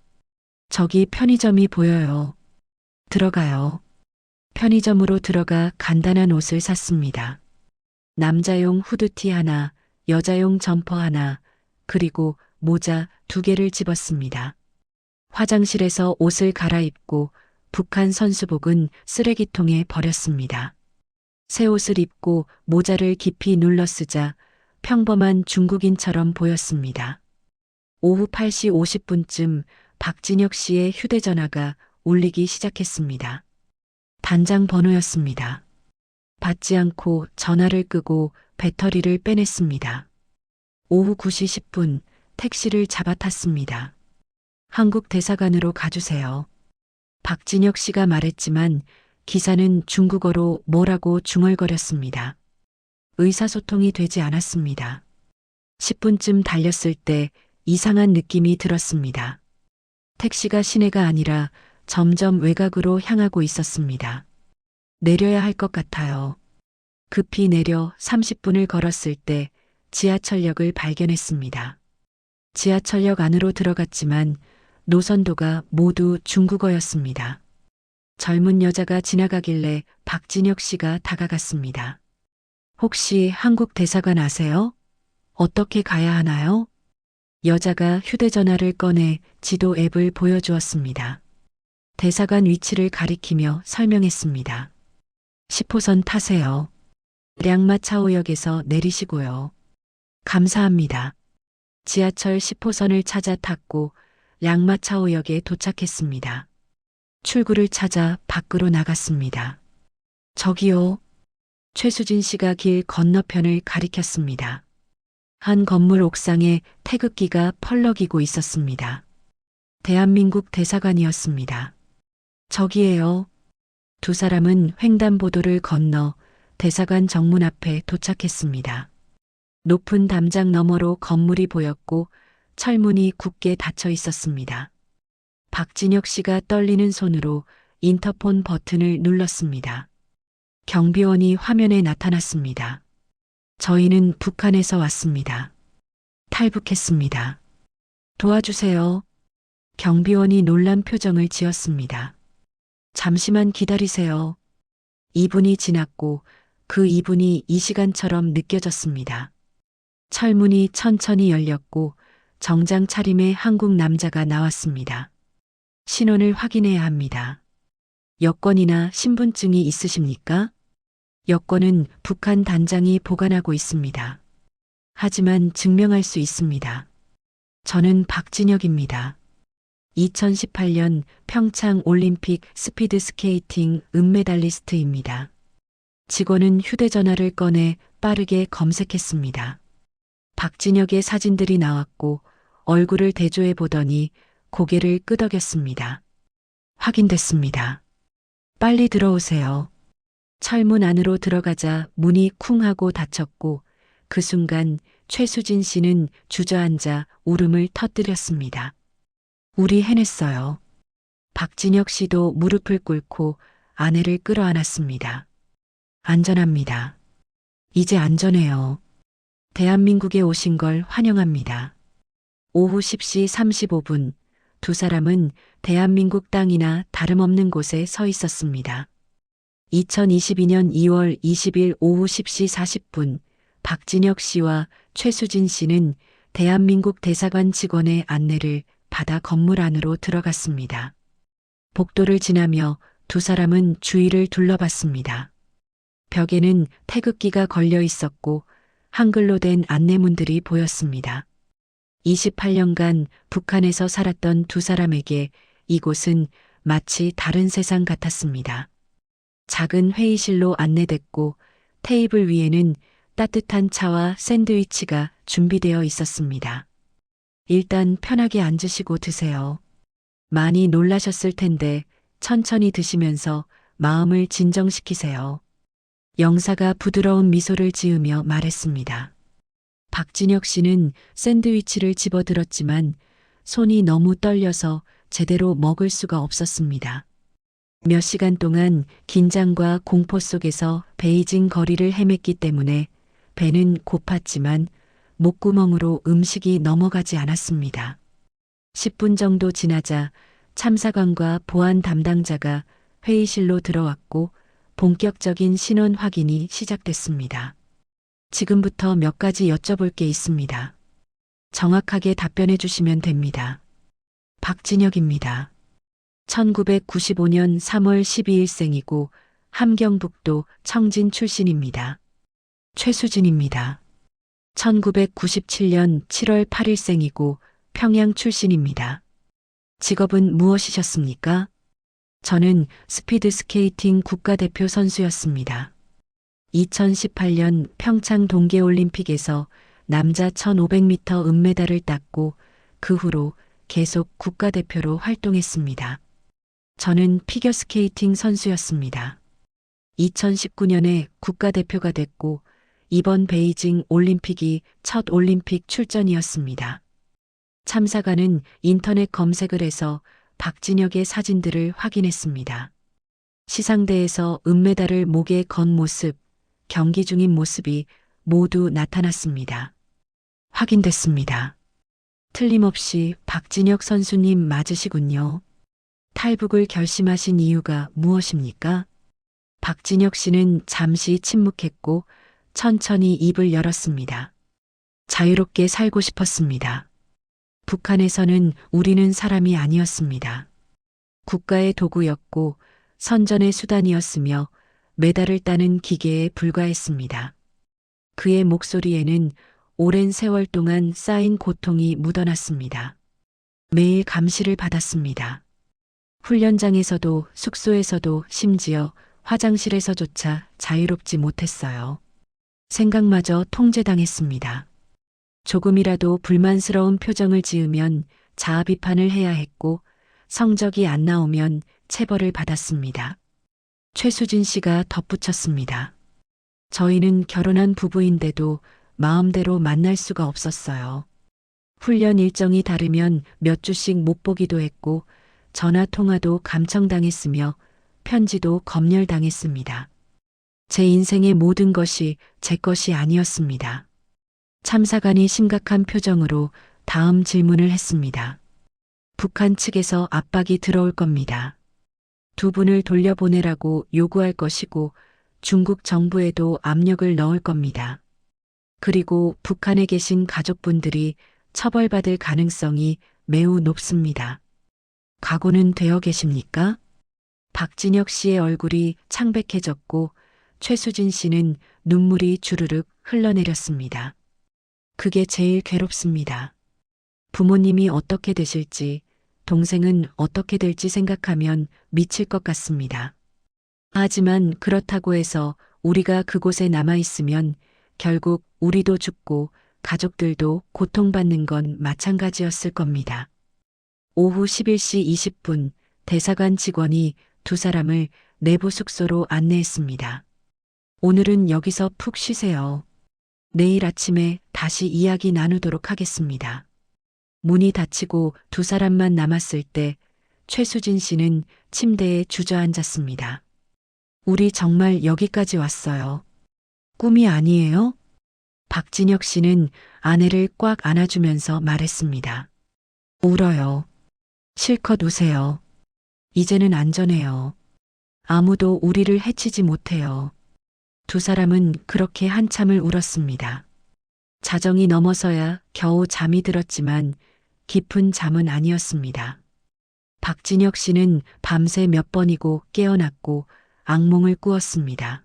저기 편의점이 보여요. 들어가요. 편의점으로 들어가 간단한 옷을 샀습니다. 남자용 후드티 하나, 여자용 점퍼 하나, 그리고 모자 2개를 집었습니다. 화장실에서 옷을 갈아입고 북한 선수복은 쓰레기통에 버렸습니다. 새 옷을 입고 모자를 깊이 눌러 쓰자 평범한 중국인처럼 보였습니다. 오후 8시 50분쯤 박진혁 씨의 휴대전화가 울리기 시작했습니다. 단장 번호였습니다. 받지 않고 전화를 끄고 배터리를 빼냈습니다. 오후 9시 10분 택시를 잡아 탔습니다. 한국 대사관으로 가주세요. 박진혁 씨가 말했지만 기사는 중국어로 뭐라고 중얼거렸습니다. 의사소통이 되지 않았습니다. 10분쯤 달렸을 때 이상한 느낌이 들었습니다. 택시가 시내가 아니라 점점 외곽으로 향하고 있었습니다. 내려야 할 것 같아요. 급히 내려 30분을 걸었을 때 지하철역을 발견했습니다. 지하철역 안으로 들어갔지만 노선도가 모두 중국어였습니다. 젊은 여자가 지나가길래 박진혁 씨가 다가갔습니다. 혹시 한국 대사관 아세요? 어떻게 가야 하나요? 여자가 휴대전화를 꺼내 지도 앱을 보여주었습니다. 대사관 위치를 가리키며 설명했습니다. 10호선 타세요. 량마차오역에서 내리시고요. 감사합니다. 지하철 10호선을 찾아 탔고 량마차오역에 도착했습니다. 출구를 찾아 밖으로 나갔습니다. 저기요. 최수진 씨가 길 건너편을 가리켰습니다. 한 건물 옥상에 태극기가 펄럭이고 있었습니다. 대한민국 대사관이었습니다. 저기에요. 두 사람은 횡단보도를 건너 대사관 정문 앞에 도착했습니다. 높은 담장 너머로 건물이 보였고 철문이 굳게 닫혀 있었습니다. 박진혁 씨가 떨리는 손으로 인터폰 버튼을 눌렀습니다. 경비원이 화면에 나타났습니다. 저희는 북한에서 왔습니다. 탈북했습니다. 도와주세요. 경비원이 놀란 표정을 지었습니다. 잠시만 기다리세요. 2분이 지났고 그 2분이 이 시간처럼 느껴졌습니다. 철문이 천천히 열렸고 정장 차림의 한국 남자가 나왔습니다. 신원을 확인해야 합니다. 여권이나 신분증이 있으십니까? 여권은 북한 단장이 보관하고 있습니다. 하지만 증명할 수 있습니다. 저는 박진혁입니다. 2018년 평창 올림픽 스피드 스케이팅 은메달리스트입니다. 직원은 휴대전화를 꺼내 빠르게 검색했습니다. 박진혁의 사진들이 나왔고 얼굴을 대조해 보더니 고개를 끄덕였습니다. 확인됐습니다. 빨리 들어오세요. 철문 안으로 들어가자 문이 쿵 하고 닫혔고 그 순간 최수진 씨는 주저앉아 울음을 터뜨렸습니다. 우리 해냈어요. 박진혁 씨도 무릎을 꿇고 아내를 끌어안았습니다. 안전합니다. 이제 안전해요. 대한민국에 오신 걸 환영합니다. 오후 10시 35분 두 사람은 대한민국 땅이나 다름없는 곳에 서 있었습니다. 2022년 2월 20일 오후 10시 40분 박진혁 씨와 최수진 씨는 대한민국 대사관 직원의 안내를 받아 건물 안으로 들어갔습니다. 복도를 지나며 두 사람은 주위를 둘러봤습니다. 벽에는 태극기가 걸려 있었고 한글로 된 안내문들이 보였습니다. 28년간 북한에서 살았던 두 사람에게 이곳은 마치 다른 세상 같았습니다. 작은 회의실로 안내됐고 테이블 위에는 따뜻한 차와 샌드위치가 준비되어 있었습니다. 일단 편하게 앉으시고 드세요. 많이 놀라셨을 텐데 천천히 드시면서 마음을 진정시키세요. 영사가 부드러운 미소를 지으며 말했습니다. 박진혁 씨는 샌드위치를 집어들었지만 손이 너무 떨려서 제대로 먹을 수가 없었습니다. 몇 시간 동안 긴장과 공포 속에서 베이징 거리를 헤맸기 때문에 배는 고팠지만 목구멍으로 음식이 넘어가지 않았습니다. 10분 정도 지나자 참사관과 보안 담당자가 회의실로 들어왔고 본격적인 신원 확인이 시작됐습니다. 지금부터 몇 가지 여쭤볼 게 있습니다. 정확하게 답변해 주시면 됩니다. 박진혁입니다. 1995년 3월 12일생이고 함경북도 청진 출신입니다. 최수진입니다. 1997년 7월 8일생이고 평양 출신입니다. 직업은 무엇이셨습니까? 저는 스피드 스케이팅 국가대표 선수였습니다. 2018년 평창 동계올림픽에서 남자 1500m 은메달을 땄고 그 후로 계속 국가대표로 활동했습니다. 저는 피겨스케이팅 선수였습니다. 2019년에 국가대표가 됐고 이번 베이징 올림픽이 첫 올림픽 출전이었습니다. 참사관은 인터넷 검색을 해서 박진혁의 사진들을 확인했습니다. 시상대에서 은메달을 목에 건 모습, 경기 중인 모습이 모두 나타났습니다. 확인됐습니다. 틀림없이 박진혁 선수님 맞으시군요. 탈북을 결심하신 이유가 무엇입니까? 박진혁 씨는 잠시 침묵했고 천천히 입을 열었습니다. 자유롭게 살고 싶었습니다. 북한에서는 우리는 사람이 아니었습니다. 국가의 도구였고 선전의 수단이었으며 메달을 따는 기계에 불과했습니다. 그의 목소리에는 오랜 세월 동안 쌓인 고통이 묻어났습니다. 매일 감시를 받았습니다. 훈련장에서도 숙소에서도 심지어 화장실에서조차 자유롭지 못했어요. 생각마저 통제당했습니다. 조금이라도 불만스러운 표정을 지으면 자아 비판을 해야 했고 성적이 안 나오면 체벌을 받았습니다. 최수진 씨가 덧붙였습니다. 저희는 결혼한 부부인데도 마음대로 만날 수가 없었어요. 훈련 일정이 다르면 몇 주씩 못 보기도 했고 전화 통화도 감청당했으며 편지도 검열당했습니다. 제 인생의 모든 것이 제 것이 아니었습니다. 참사관이 심각한 표정으로 다음 질문을 했습니다. 북한 측에서 압박이 들어올 겁니다. 두 분을 돌려보내라고 요구할 것이고 중국 정부에도 압력을 넣을 겁니다. 그리고 북한에 계신 가족분들이 처벌받을 가능성이 매우 높습니다. 각오는 되어 계십니까? 박진혁 씨의 얼굴이 창백해졌고 최수진 씨는 눈물이 주르륵 흘러내렸습니다. 그게 제일 괴롭습니다. 부모님이 어떻게 되실지, 동생은 어떻게 될지 생각하면 미칠 것 같습니다. 하지만 그렇다고 해서 우리가 그곳에 남아있으면 결국 우리도 죽고 가족들도 고통받는 건 마찬가지였을 겁니다. 오후 11시 20분 대사관 직원이 두 사람을 내부 숙소로 안내했습니다. 오늘은 여기서 푹 쉬세요. 내일 아침에 다시 이야기 나누도록 하겠습니다. 문이 닫히고 두 사람만 남았을 때 최수진 씨는 침대에 주저앉았습니다. 우리 정말 여기까지 왔어요. 꿈이 아니에요? 박진혁 씨는 아내를 꽉 안아주면서 말했습니다. 울어요. 실컷 우세요. 이제는 안전해요. 아무도 우리를 해치지 못해요. 두 사람은 그렇게 한참을 울었습니다. 자정이 넘어서야 겨우 잠이 들었지만 깊은 잠은 아니었습니다. 박진혁 씨는 밤새 몇 번이고 깨어났고 악몽을 꾸었습니다.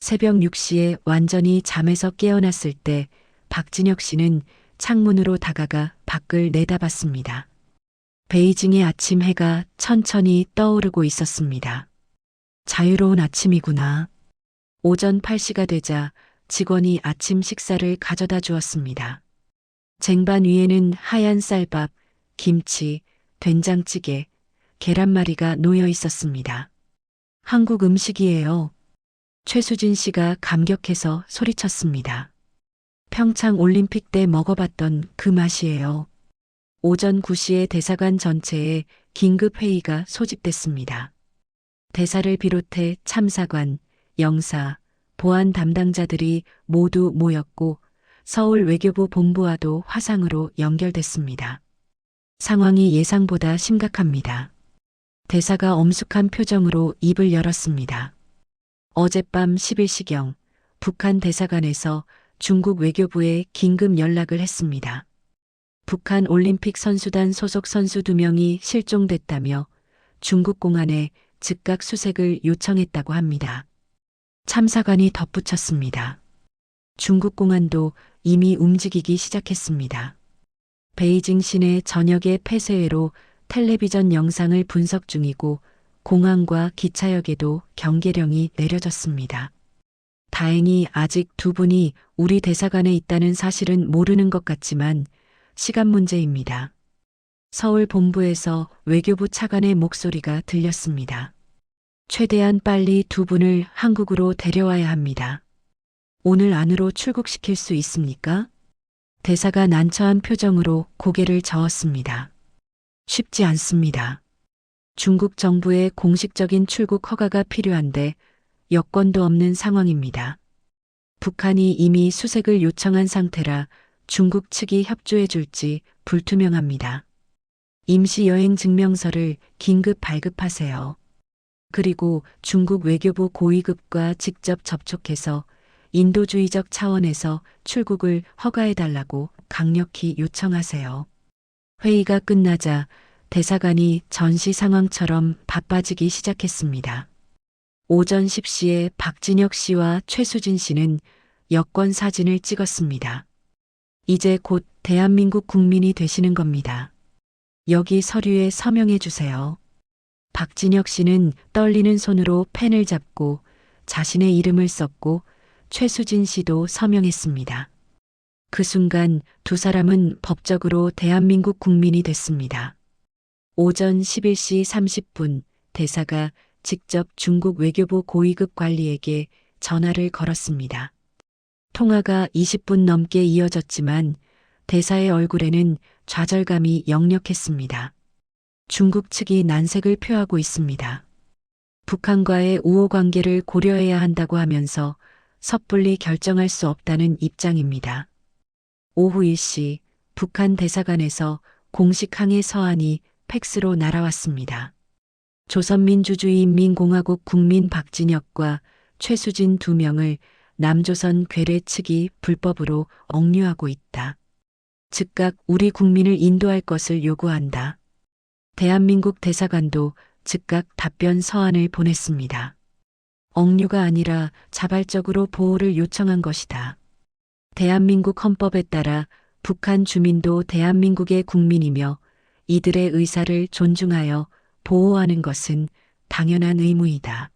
새벽 6시에 완전히 잠에서 깨어났을 때 박진혁 씨는 창문으로 다가가 밖을 내다봤습니다. 베이징의 아침 해가 천천히 떠오르고 있었습니다. 자유로운 아침이구나. 오전 8시가 되자 직원이 아침 식사를 가져다 주었습니다. 쟁반 위에는 하얀 쌀밥, 김치, 된장찌개, 계란말이가 놓여 있었습니다. 한국 음식이에요. 최수진 씨가 감격해서 소리쳤습니다. 평창 올림픽 때 먹어봤던 그 맛이에요. 오전 9시에 대사관 전체에 긴급 회의가 소집됐습니다. 대사를 비롯해 참사관, 영사, 보안 담당자들이 모두 모였고 서울 외교부 본부와도 화상으로 연결됐습니다. 상황이 예상보다 심각합니다. 대사가 엄숙한 표정으로 입을 열었습니다. 어젯밤 11시경 북한 대사관에서 중국 외교부에 긴급 연락을 했습니다. 북한 올림픽 선수단 소속 선수 2명이 실종됐다며 중국 공안에 즉각 수색을 요청했다고 합니다. 참사관이 덧붙였습니다. 중국 공안도 이미 움직이기 시작했습니다. 베이징 시내 전역의 폐쇄회로 텔레비전 영상을 분석 중이고 공항과 기차역에도 경계령이 내려졌습니다. 다행히 아직 두 분이 우리 대사관에 있다는 사실은 모르는 것 같지만 시간 문제입니다. 서울 본부에서 외교부 차관의 목소리가 들렸습니다. 최대한 빨리 두 분을 한국으로 데려와야 합니다. 오늘 안으로 출국시킬 수 있습니까? 대사가 난처한 표정으로 고개를 저었습니다. 쉽지 않습니다. 중국 정부의 공식적인 출국 허가가 필요한데 여건도 없는 상황입니다. 북한이 이미 수색을 요청한 상태라 중국 측이 협조해 줄지 불투명합니다. 임시 여행 증명서를 긴급 발급하세요. 그리고 중국 외교부 고위급과 직접 접촉해서 인도주의적 차원에서 출국을 허가해달라고 강력히 요청하세요. 회의가 끝나자 대사관이 전시 상황처럼 바빠지기 시작했습니다. 오전 10시에 박진혁 씨와 최수진 씨는 여권 사진을 찍었습니다. 이제 곧 대한민국 국민이 되시는 겁니다. 여기 서류에 서명해 주세요. 박진혁 씨는 떨리는 손으로 펜을 잡고 자신의 이름을 썼고 최수진 씨도 서명했습니다. 그 순간 두 사람은 법적으로 대한민국 국민이 됐습니다. 오전 11시 30분 대사가 직접 중국 외교부 고위급 관리에게 전화를 걸었습니다. 통화가 20분 넘게 이어졌지만 대사의 얼굴에는 좌절감이 역력했습니다. 중국 측이 난색을 표하고 있습니다. 북한과의 우호 관계를 고려해야 한다고 하면서 섣불리 결정할 수 없다는 입장입니다. 오후 1시 북한 대사관에서 공식 항해 서한이 팩스로 날아왔습니다. 조선민주주의인민공화국 국민 박진혁과 최수진 2명을 남조선 괴뢰 측이 불법으로 억류하고 있다. 즉각 우리 국민을 인도할 것을 요구한다. 대한민국 대사관도 즉각 답변 서한을 보냈습니다. 억류가 아니라 자발적으로 보호를 요청한 것이다. 대한민국 헌법에 따라 북한 주민도 대한민국의 국민이며 이들의 의사를 존중하여 보호하는 것은 당연한 의무이다.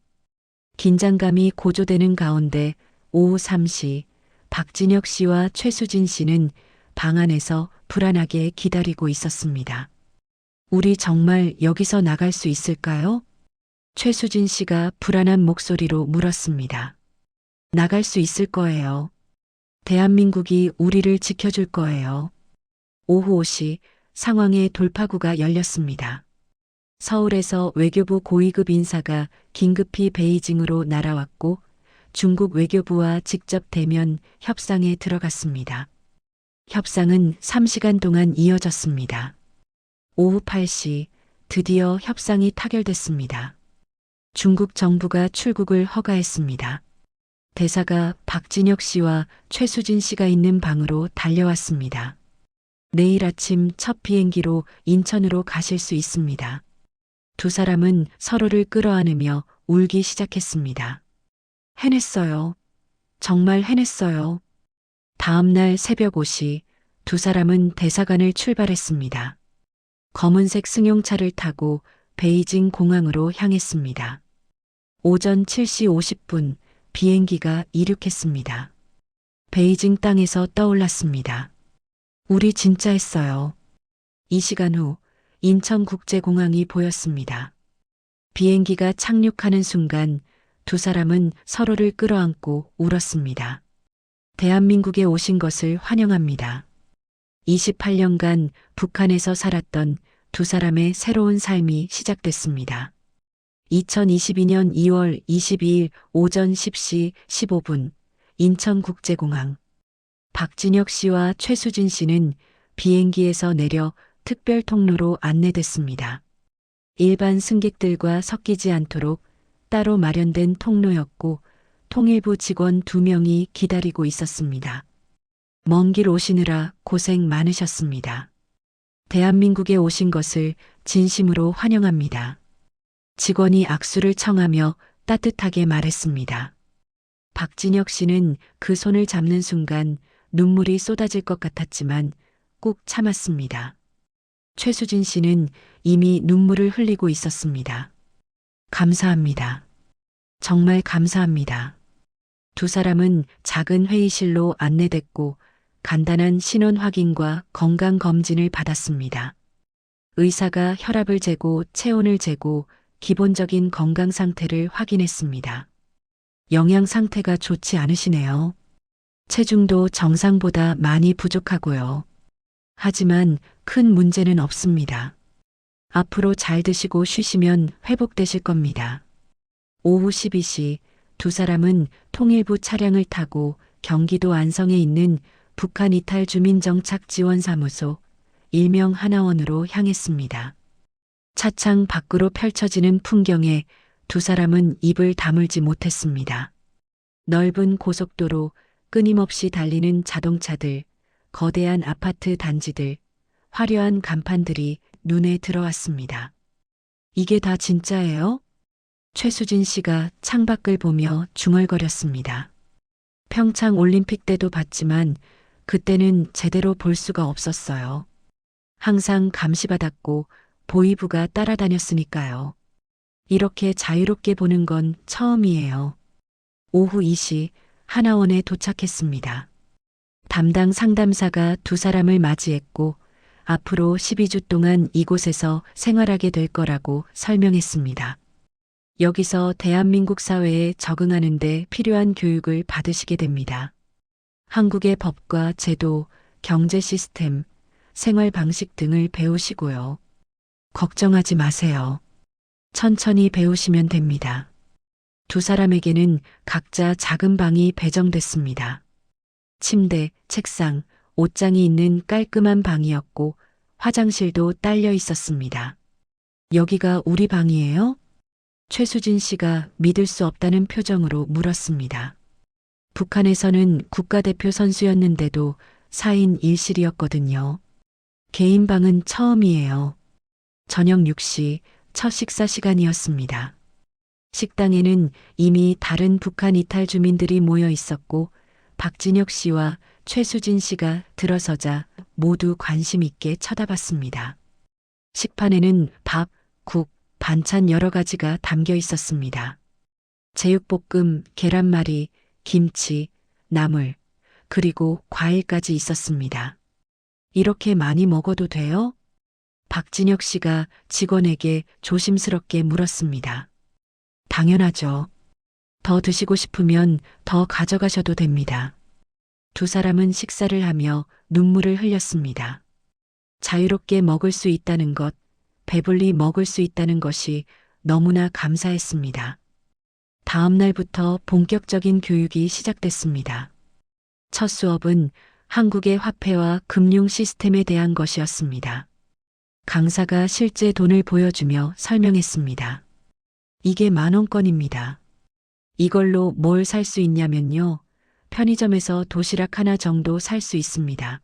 긴장감이 고조되는 가운데 오후 3시 박진혁 씨와 최수진 씨는 방 안에서 불안하게 기다리고 있었습니다. 우리 정말 여기서 나갈 수 있을까요? 최수진 씨가 불안한 목소리로 물었습니다. 나갈 수 있을 거예요. 대한민국이 우리를 지켜줄 거예요. 오후 5시 상황의 돌파구가 열렸습니다. 서울에서 외교부 고위급 인사가 긴급히 베이징으로 날아왔고 중국 외교부와 직접 대면 협상에 들어갔습니다. 협상은 3시간 동안 이어졌습니다. 오후 8시 드디어 협상이 타결됐습니다. 중국 정부가 출국을 허가했습니다. 대사가 박진혁 씨와 최수진 씨가 있는 방으로 달려왔습니다. 내일 아침 첫 비행기로 인천으로 가실 수 있습니다. 두 사람은 서로를 끌어안으며 울기 시작했습니다. 해냈어요. 정말 해냈어요. 다음 날 새벽 5시 두 사람은 대사관을 출발했습니다. 검은색 승용차를 타고 베이징 공항으로 향했습니다. 오전 7시 50분 비행기가 이륙했습니다. 베이징 땅에서 떠올랐습니다. 우리 진짜 했어요. 이 시간 후 인천국제공항이 보였습니다. 비행기가 착륙하는 순간 두 사람은 서로를 끌어안고 울었습니다. 대한민국에 오신 것을 환영합니다. 28년간 북한에서 살았던 두 사람의 새로운 삶이 시작됐습니다. 2022년 2월 22일 오전 10시 15분 인천국제공항. 박진혁 씨와 최수진 씨는 비행기에서 내려 특별 통로로 안내됐습니다. 일반 승객들과 섞이지 않도록 따로 마련된 통로였고 통일부 직원 2명이 기다리고 있었습니다. 먼 길 오시느라 고생 많으셨습니다. 대한민국에 오신 것을 진심으로 환영합니다. 직원이 악수를 청하며 따뜻하게 말했습니다. 박진혁 씨는 그 손을 잡는 순간 눈물이 쏟아질 것 같았지만 꾹 참았습니다. 최수진 씨는 이미 눈물을 흘리고 있었습니다. 감사합니다. 정말 감사합니다. 두 사람은 작은 회의실로 안내됐고 간단한 신원 확인과 건강 검진을 받았습니다. 의사가 혈압을 재고 체온을 재고 기본적인 건강 상태를 확인했습니다. 영양 상태가 좋지 않으시네요. 체중도 정상보다 많이 부족하고요. 하지만 큰 문제는 없습니다. 앞으로 잘 드시고 쉬시면 회복되실 겁니다. 오후 12시 두 사람은 통일부 차량을 타고 경기도 안성에 있는 북한 이탈 주민정착지원사무소 일명 하나원으로 향했습니다. 차창 밖으로 펼쳐지는 풍경에 두 사람은 입을 다물지 못했습니다. 넓은 고속도로, 끊임없이 달리는 자동차들, 거대한 아파트 단지들, 화려한 간판들이 눈에 들어왔습니다. 이게 다 진짜예요? 최수진 씨가 창밖을 보며 중얼거렸습니다. 평창 올림픽 때도 봤지만 그때는 제대로 볼 수가 없었어요. 항상 감시받았고 보위부가 따라다녔으니까요. 이렇게 자유롭게 보는 건 처음이에요. 오후 2시 하나원에 도착했습니다. 담당 상담사가 두 사람을 맞이했고 앞으로 12주 동안 이곳에서 생활하게 될 거라고 설명했습니다. 여기서 대한민국 사회에 적응하는 데 필요한 교육을 받으시게 됩니다. 한국의 법과 제도, 경제 시스템, 생활 방식 등을 배우시고요. 걱정하지 마세요. 천천히 배우시면 됩니다. 두 사람에게는 각자 작은 방이 배정됐습니다. 침대, 책상, 옷장이 있는 깔끔한 방이었고 화장실도 딸려 있었습니다. 여기가 우리 방이에요? 최수진 씨가 믿을 수 없다는 표정으로 물었습니다. 북한에서는 국가대표 선수였는데도 4인 1실이었거든요. 개인 방은 처음이에요. 저녁 6시 첫 식사 시간이었습니다. 식당에는 이미 다른 북한 이탈 주민들이 모여 있었고 박진혁 씨와 최수진 씨가 들어서자 모두 관심 있게 쳐다봤습니다. 식판에는 밥, 국, 반찬 여러 가지가 담겨 있었습니다. 제육볶음, 계란말이, 김치, 나물, 그리고 과일까지 있었습니다. 이렇게 많이 먹어도 돼요? 박진혁 씨가 직원에게 조심스럽게 물었습니다. 당연하죠. 더 드시고 싶으면 더 가져가셔도 됩니다. 두 사람은 식사를 하며 눈물을 흘렸습니다. 자유롭게 먹을 수 있다는 것, 배불리 먹을 수 있다는 것이 너무나 감사했습니다. 다음 날부터 본격적인 교육이 시작됐습니다. 첫 수업은 한국의 화폐와 금융 시스템에 대한 것이었습니다. 강사가 실제 돈을 보여주며 설명했습니다. 이게 10,000원권입니다. 이걸로 뭘 살 수 있냐면요. 편의점에서 도시락 하나 정도 살 수 있습니다.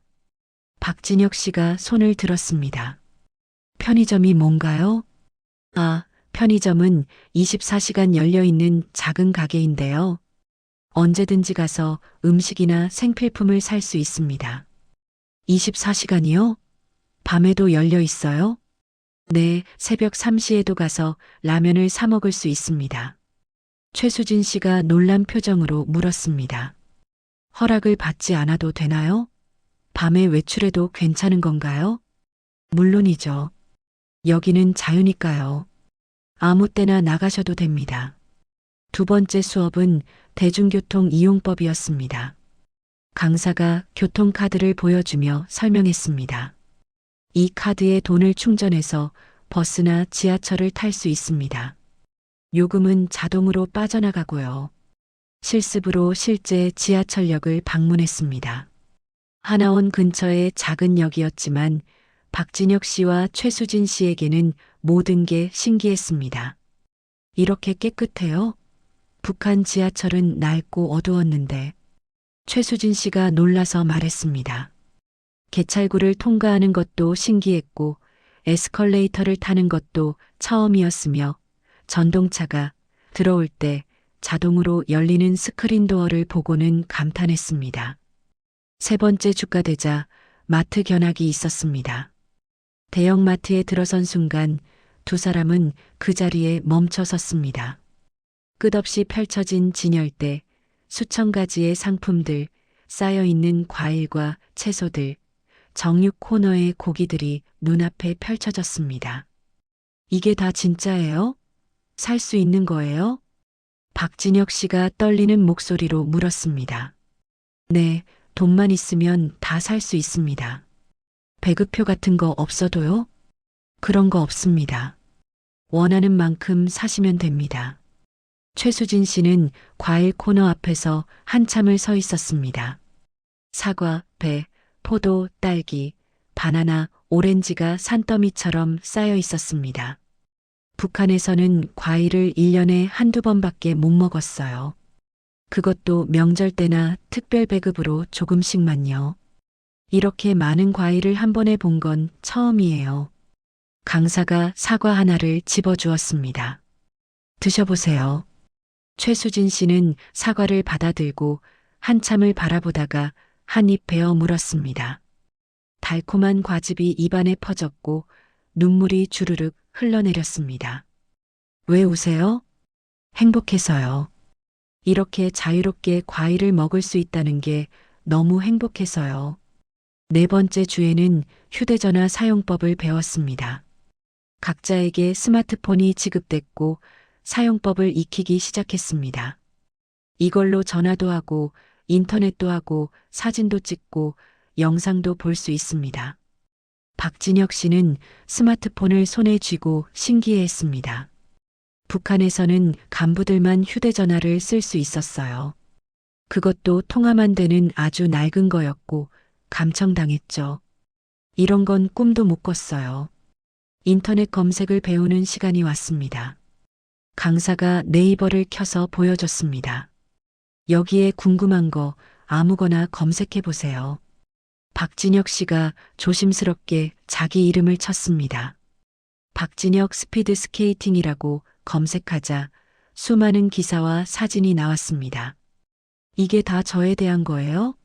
박진혁 씨가 손을 들었습니다. 편의점이 뭔가요? 아, 편의점은 24시간 열려있는 작은 가게인데요. 언제든지 가서 음식이나 생필품을 살 수 있습니다. 24시간이요? 밤에도 열려 있어요? 네, 새벽 3시에도 가서 라면을 사 먹을 수 있습니다. 최수진 씨가 놀란 표정으로 물었습니다. 허락을 받지 않아도 되나요? 밤에 외출해도 괜찮은 건가요? 물론이죠. 여기는 자유니까요. 아무 때나 나가셔도 됩니다. 두 번째 수업은 대중교통 이용법이었습니다. 강사가 교통카드를 보여주며 설명했습니다. 이 카드에 돈을 충전해서 버스나 지하철을 탈 수 있습니다. 요금은 자동으로 빠져나가고요. 실습으로 실제 지하철역을 방문했습니다. 하나원 근처의 작은 역이었지만 박진혁 씨와 최수진 씨에게는 모든 게 신기했습니다. 이렇게 깨끗해요? 북한 지하철은 낡고 어두웠는데 최수진 씨가 놀라서 말했습니다. 개찰구를 통과하는 것도 신기했고 에스컬레이터를 타는 것도 처음이었으며 전동차가 들어올 때 자동으로 열리는 스크린 도어를 보고는 감탄했습니다. 세 번째 주가 되자 마트 견학이 있었습니다. 대형마트에 들어선 순간 두 사람은 그 자리에 멈춰 섰습니다. 끝없이 펼쳐진 진열대, 수천 가지의 상품들, 쌓여있는 과일과 채소들, 정육 코너의 고기들이 눈앞에 펼쳐졌습니다. 이게 다 진짜예요? 살 수 있는 거예요? 박진혁 씨가 떨리는 목소리로 물었습니다. 네, 돈만 있으면 다 살 수 있습니다. 배급표 같은 거 없어도요? 그런 거 없습니다. 원하는 만큼 사시면 됩니다. 최수진 씨는 과일 코너 앞에서 한참을 서 있었습니다. 사과, 배, 포도, 딸기, 바나나, 오렌지가 산더미처럼 쌓여 있었습니다. 북한에서는 과일을 1년에 한두 번밖에 못 먹었어요. 그것도 명절 때나 특별 배급으로 조금씩만요. 이렇게 많은 과일을 한 번에 본 건 처음이에요. 강사가 사과 하나를 집어주었습니다. 드셔보세요. 최수진 씨는 사과를 받아들고 한참을 바라보다가 한 입 베어 물었습니다. 달콤한 과즙이 입안에 퍼졌고 눈물이 주르륵 흘러내렸습니다. 왜 우세요? 행복해서요. 이렇게 자유롭게 과일을 먹을 수 있다는 게 너무 행복해서요. 네 번째 주에는 휴대전화 사용법을 배웠습니다. 각자에게 스마트폰이 지급됐고 사용법을 익히기 시작했습니다. 이걸로 전화도 하고 인터넷도 하고 사진도 찍고 영상도 볼 수 있습니다. 박진혁 씨는 스마트폰을 손에 쥐고 신기해했습니다. 북한에서는 간부들만 휴대전화를 쓸 수 있었어요. 그것도 통화만 되는 아주 낡은 거였고 감청당했죠. 이런 건 꿈도 못 꿨어요. 인터넷 검색을 배우는 시간이 왔습니다. 강사가 네이버를 켜서 보여줬습니다. 여기에 궁금한 거 아무거나 검색해 보세요. 박진혁 씨가 조심스럽게 자기 이름을 쳤습니다. 박진혁 스피드 스케이팅이라고 검색하자 수많은 기사와 사진이 나왔습니다. 이게 다 저에 대한 거예요?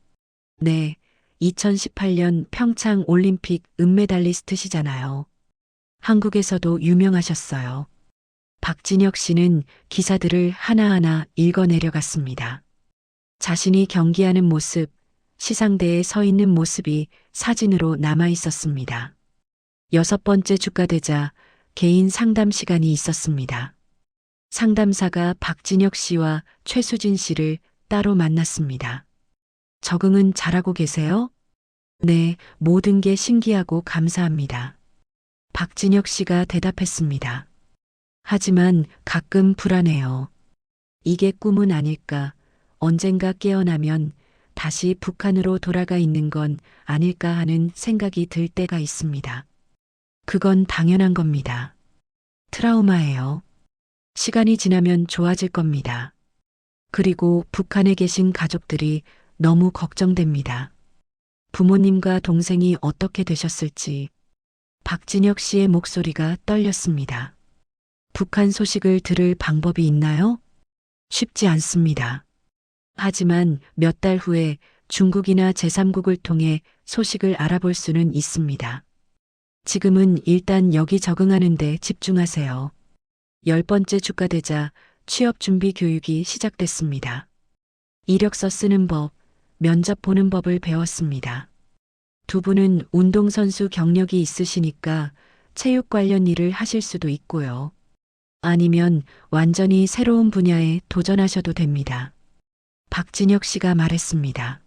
네, 2018년 평창 올림픽 은메달리스트시잖아요. 한국에서도 유명하셨어요. 박진혁 씨는 기사들을 하나하나 읽어 내려갔습니다. 자신이 경기하는 모습, 시상대에 서 있는 모습이 사진으로 남아 있었습니다. 여섯 번째 주가 되자 개인 상담 시간이 있었습니다. 상담사가 박진혁 씨와 최수진 씨를 따로 만났습니다. 적응은 잘하고 계세요? 네, 모든 게 신기하고 감사합니다. 박진혁 씨가 대답했습니다. 하지만 가끔 불안해요. 이게 꿈은 아닐까, 언젠가 깨어나면 다시 북한으로 돌아가 있는 건 아닐까 하는 생각이 들 때가 있습니다. 그건 당연한 겁니다. 트라우마예요. 시간이 지나면 좋아질 겁니다. 그리고 북한에 계신 가족들이 너무 걱정됩니다. 부모님과 동생이 어떻게 되셨을지. 박진혁 씨의 목소리가 떨렸습니다. 북한 소식을 들을 방법이 있나요? 쉽지 않습니다. 하지만 몇 달 후에 중국이나 제3국을 통해 소식을 알아볼 수는 있습니다. 지금은 일단 여기 적응하는 데 집중하세요. 10번째 주가 되자 취업 준비 교육이 시작됐습니다. 이력서 쓰는 법, 면접 보는 법을 배웠습니다. 두 분은 운동선수 경력이 있으시니까 체육 관련 일을 하실 수도 있고요. 아니면 완전히 새로운 분야에 도전하셔도 됩니다. 박진혁 씨가 말했습니다.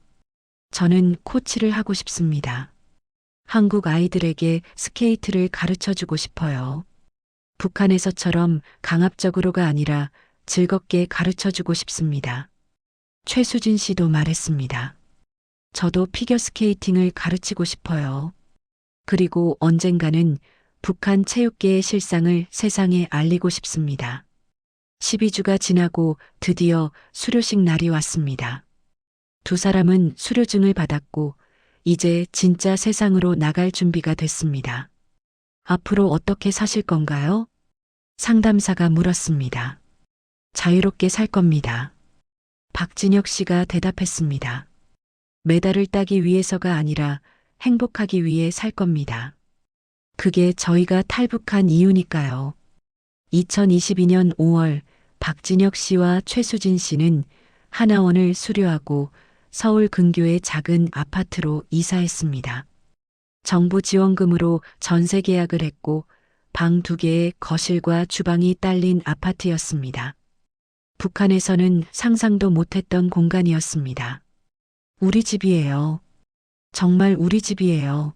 저는 코치를 하고 싶습니다. 한국 아이들에게 스케이트를 가르쳐 주고 싶어요. 북한에서처럼 강압적으로가 아니라 즐겁게 가르쳐 주고 싶습니다. 최수진 씨도 말했습니다. 저도 피겨스케이팅을 가르치고 싶어요. 그리고 언젠가는 북한 체육계의 실상을 세상에 알리고 싶습니다. 12주가 지나고 드디어 수료식 날이 왔습니다. 두 사람은 수료증을 받았고 이제 진짜 세상으로 나갈 준비가 됐습니다. 앞으로 어떻게 사실 건가요? 상담사가 물었습니다. 자유롭게 살 겁니다. 박진혁 씨가 대답했습니다. 메달을 따기 위해서가 아니라 행복하기 위해 살 겁니다. 그게 저희가 탈북한 이유니까요. 2022년 5월 박진혁 씨와 최수진 씨는 하나원을 수료하고 서울 근교의 작은 아파트로 이사했습니다. 정부 지원금으로 전세 계약을 했고 방 2개의 거실과 주방이 딸린 아파트였습니다. 북한에서는 상상도 못했던 공간이었습니다. 우리 집이에요. 정말 우리 집이에요.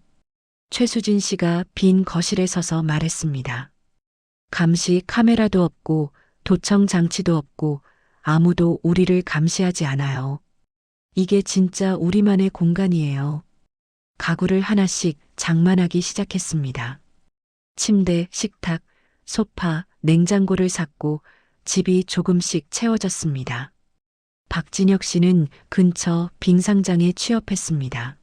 최수진 씨가 빈 거실에 서서 말했습니다. 감시 카메라도 없고 도청 장치도 없고 아무도 우리를 감시하지 않아요. 이게 진짜 우리만의 공간이에요. 가구를 하나씩 장만하기 시작했습니다. 침대, 식탁, 소파, 냉장고를 샀고 집이 조금씩 채워졌습니다. 박진혁 씨는 근처 빙상장에 취업했습니다.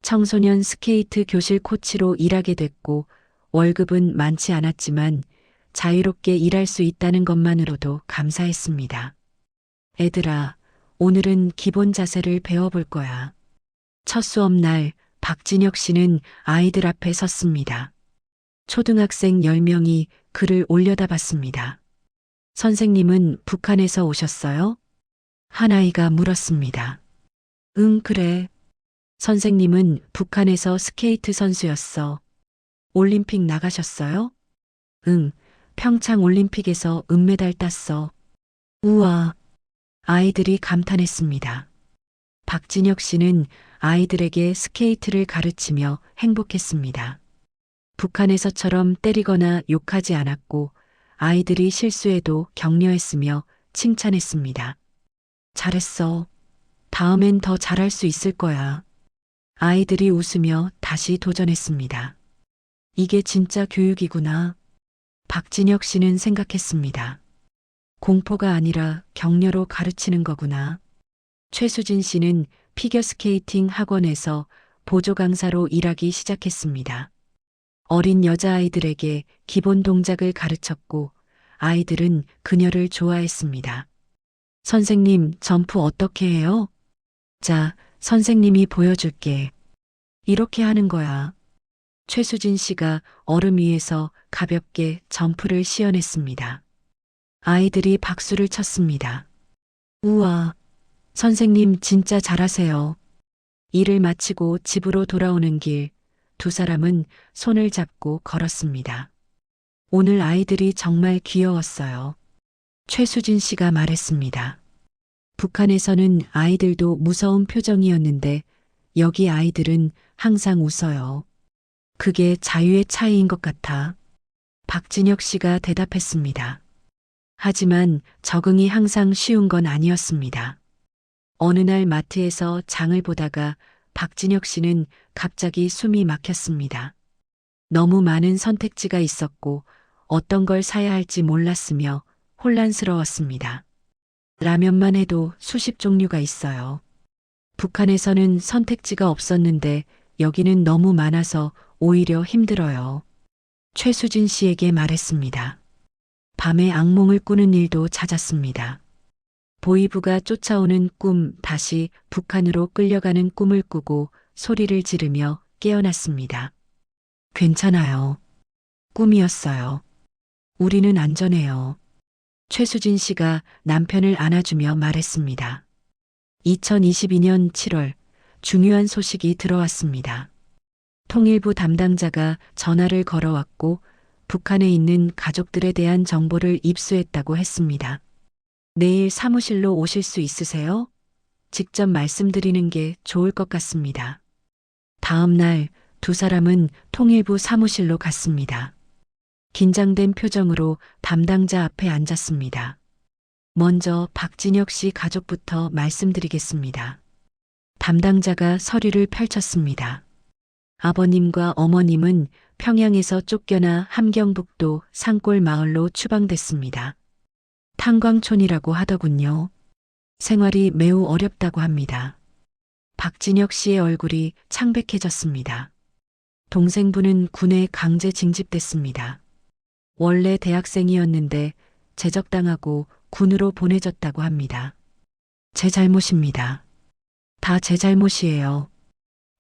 청소년 스케이트 교실 코치로 일하게 됐고 월급은 많지 않았지만 자유롭게 일할 수 있다는 것만으로도 감사했습니다. 애들아, 오늘은 기본 자세를 배워볼 거야. 첫 수업 날 박진혁 씨는 아이들 앞에 섰습니다. 초등학생 10명이 그를 올려다봤습니다. 선생님은 북한에서 오셨어요? 한 아이가 물었습니다. 응, 그래. 선생님은 북한에서 스케이트 선수였어. 올림픽 나가셨어요? 응, 평창 올림픽에서 은메달 땄어. 우와. 아이들이 감탄했습니다. 박진혁 씨는 아이들에게 스케이트를 가르치며 행복했습니다. 북한에서처럼 때리거나 욕하지 않았고 아이들이 실수해도 격려했으며 칭찬했습니다. 잘했어. 다음엔 더 잘할 수 있을 거야. 아이들이 웃으며 다시 도전했습니다. 이게 진짜 교육이구나. 박진혁 씨는 생각했습니다. 공포가 아니라 격려로 가르치는 거구나. 최수진 씨는 피겨스케이팅 학원에서 보조 강사로 일하기 시작했습니다. 어린 여자아이들에게 기본 동작을 가르쳤고 아이들은 그녀를 좋아했습니다. 선생님, 점프 어떻게 해요? 자, 선생님이 보여줄게. 이렇게 하는 거야. 최수진 씨가 얼음 위에서 가볍게 점프를 시연했습니다. 아이들이 박수를 쳤습니다. 우와, 선생님 진짜 잘하세요. 일을 마치고 집으로 돌아오는 길, 두 사람은 손을 잡고 걸었습니다. 오늘 아이들이 정말 귀여웠어요. 최수진 씨가 말했습니다. 북한에서는 아이들도 무서운 표정이었는데 여기 아이들은 항상 웃어요. 그게 자유의 차이인 것 같아. 박진혁 씨가 대답했습니다. 하지만 적응이 항상 쉬운 건 아니었습니다. 어느 날 마트에서 장을 보다가 박진혁 씨는 갑자기 숨이 막혔습니다. 너무 많은 선택지가 있었고 어떤 걸 사야 할지 몰랐으며 혼란스러웠습니다. 라면만 해도 수십 종류가 있어요. 북한에서는 선택지가 없었는데 여기는 너무 많아서 오히려 힘들어요. 최수진 씨에게 말했습니다. 밤에 악몽을 꾸는 일도 잦았습니다. 보이부가 쫓아오는 꿈, 다시 북한으로 끌려가는 꿈을 꾸고 소리를 지르며 깨어났습니다. 괜찮아요. 꿈이었어요. 우리는 안전해요. 최수진 씨가 남편을 안아주며 말했습니다. 2022년 7월 중요한 소식이 들어왔습니다. 통일부 담당자가 전화를 걸어왔고 북한에 있는 가족들에 대한 정보를 입수했다고 했습니다. 내일 사무실로 오실 수 있으세요? 직접 말씀드리는 게 좋을 것 같습니다. 다음 날 두 사람은 통일부 사무실로 갔습니다. 긴장된 표정으로 담당자 앞에 앉았습니다. 먼저 박진혁 씨 가족부터 말씀드리겠습니다. 담당자가 서류를 펼쳤습니다. 아버님과 어머님은 평양에서 쫓겨나 함경북도 산골 마을로 추방됐습니다. 탄광촌이라고 하더군요. 생활이 매우 어렵다고 합니다. 박진혁 씨의 얼굴이 창백해졌습니다. 동생분은 군에 강제 징집됐습니다. 원래 대학생이었는데 제적당하고 군으로 보내졌다고 합니다. 제 잘못입니다. 다 제 잘못이에요.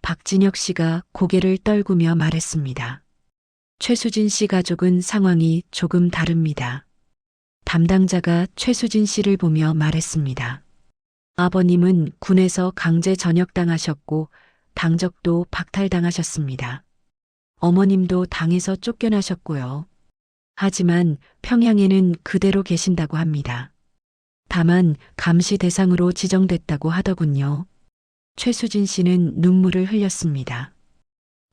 박진혁 씨가 고개를 떨구며 말했습니다. 최수진 씨 가족은 상황이 조금 다릅니다. 담당자가 최수진 씨를 보며 말했습니다. 아버님은 군에서 강제 전역당하셨고 당적도 박탈당하셨습니다. 어머님도 당에서 쫓겨나셨고요. 하지만 평양에는 그대로 계신다고 합니다. 다만 감시 대상으로 지정됐다고 하더군요. 최수진 씨는 눈물을 흘렸습니다.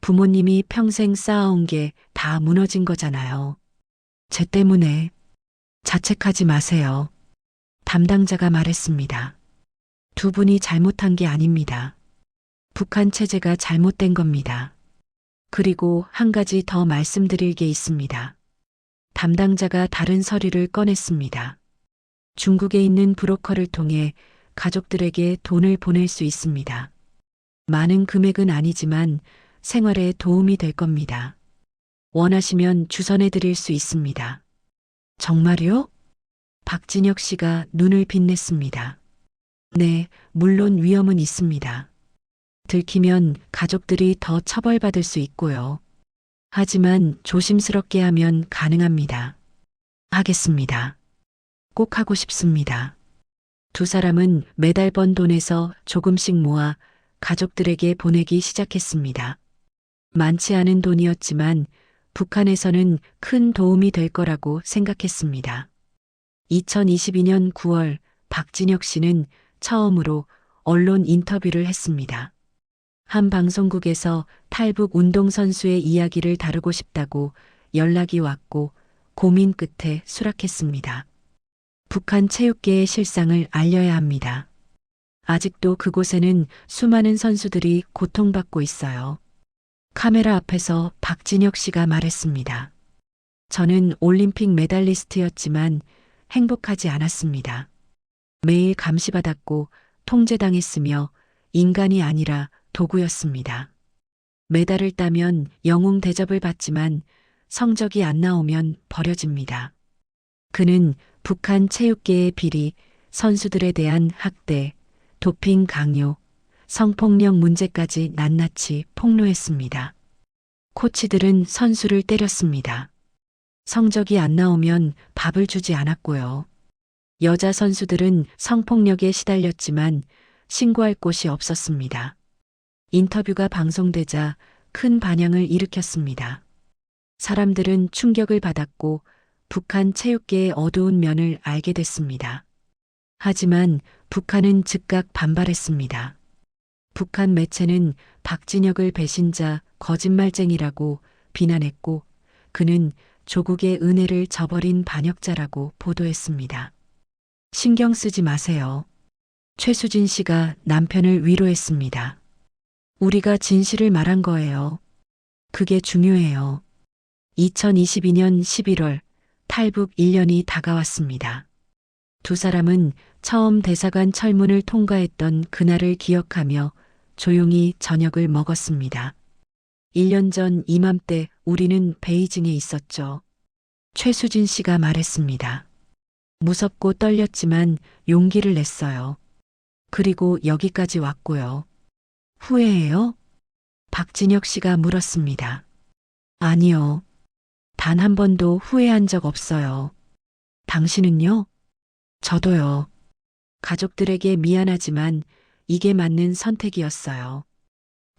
부모님이 평생 쌓아온 게 다 무너진 거잖아요. 제 때문에. 자책하지 마세요. 담당자가 말했습니다. 두 분이 잘못한 게 아닙니다. 북한 체제가 잘못된 겁니다. 그리고 한 가지 더 말씀드릴 게 있습니다. 담당자가 다른 서류를 꺼냈습니다. 중국에 있는 브로커를 통해 가족들에게 돈을 보낼 수 있습니다. 많은 금액은 아니지만 생활에 도움이 될 겁니다. 원하시면 주선해 드릴 수 있습니다. 정말요? 박진혁 씨가 눈을 빛냈습니다. 네, 물론 위험은 있습니다. 들키면 가족들이 더 처벌받을 수 있고요. 하지만 조심스럽게 하면 가능합니다. 하겠습니다. 꼭 하고 싶습니다. 두 사람은 매달 번 돈에서 조금씩 모아 가족들에게 보내기 시작했습니다. 많지 않은 돈이었지만 북한에서는 큰 도움이 될 거라고 생각했습니다. 2022년 9월 박진혁 씨는 처음으로 언론 인터뷰를 했습니다. 한 방송국에서 탈북 운동선수의 이야기를 다루고 싶다고 연락이 왔고 고민 끝에 수락했습니다. 북한 체육계의 실상을 알려야 합니다. 아직도 그곳에는 수많은 선수들이 고통받고 있어요. 카메라 앞에서 박진혁 씨가 말했습니다. 저는 올림픽 메달리스트였지만 행복하지 않았습니다. 매일 감시받았고 통제당했으며 인간이 아니라 도구였습니다. 메달을 따면 영웅 대접을 받지만 성적이 안 나오면 버려집니다. 그는 북한 체육계의 비리, 선수들에 대한 학대, 도핑 강요, 성폭력 문제까지 낱낱이 폭로했습니다. 코치들은 선수를 때렸습니다. 성적이 안 나오면 밥을 주지 않았고요. 여자 선수들은 성폭력에 시달렸지만 신고할 곳이 없었습니다. 인터뷰가 방송되자 큰 반향을 일으켰습니다. 사람들은 충격을 받았고 북한 체육계의 어두운 면을 알게 됐습니다. 하지만 북한은 즉각 반발했습니다. 북한 매체는 박진혁을 배신자, 거짓말쟁이라고 비난했고 그는 조국의 은혜를 저버린 반역자라고 보도했습니다. 신경 쓰지 마세요. 최수진 씨가 남편을 위로했습니다. 우리가 진실을 말한 거예요. 그게 중요해요. 2022년 11월 탈북 1년이 다가왔습니다. 두 사람은 처음 대사관 철문을 통과했던 그날을 기억하며 조용히 저녁을 먹었습니다. 1년 전 이맘때 우리는 베이징에 있었죠. 최수진 씨가 말했습니다. 무섭고 떨렸지만 용기를 냈어요. 그리고 여기까지 왔고요. 후회해요? 박진혁 씨가 물었습니다. 아니요. 단 한 번도 후회한 적 없어요. 당신은요? 저도요. 가족들에게 미안하지만 이게 맞는 선택이었어요.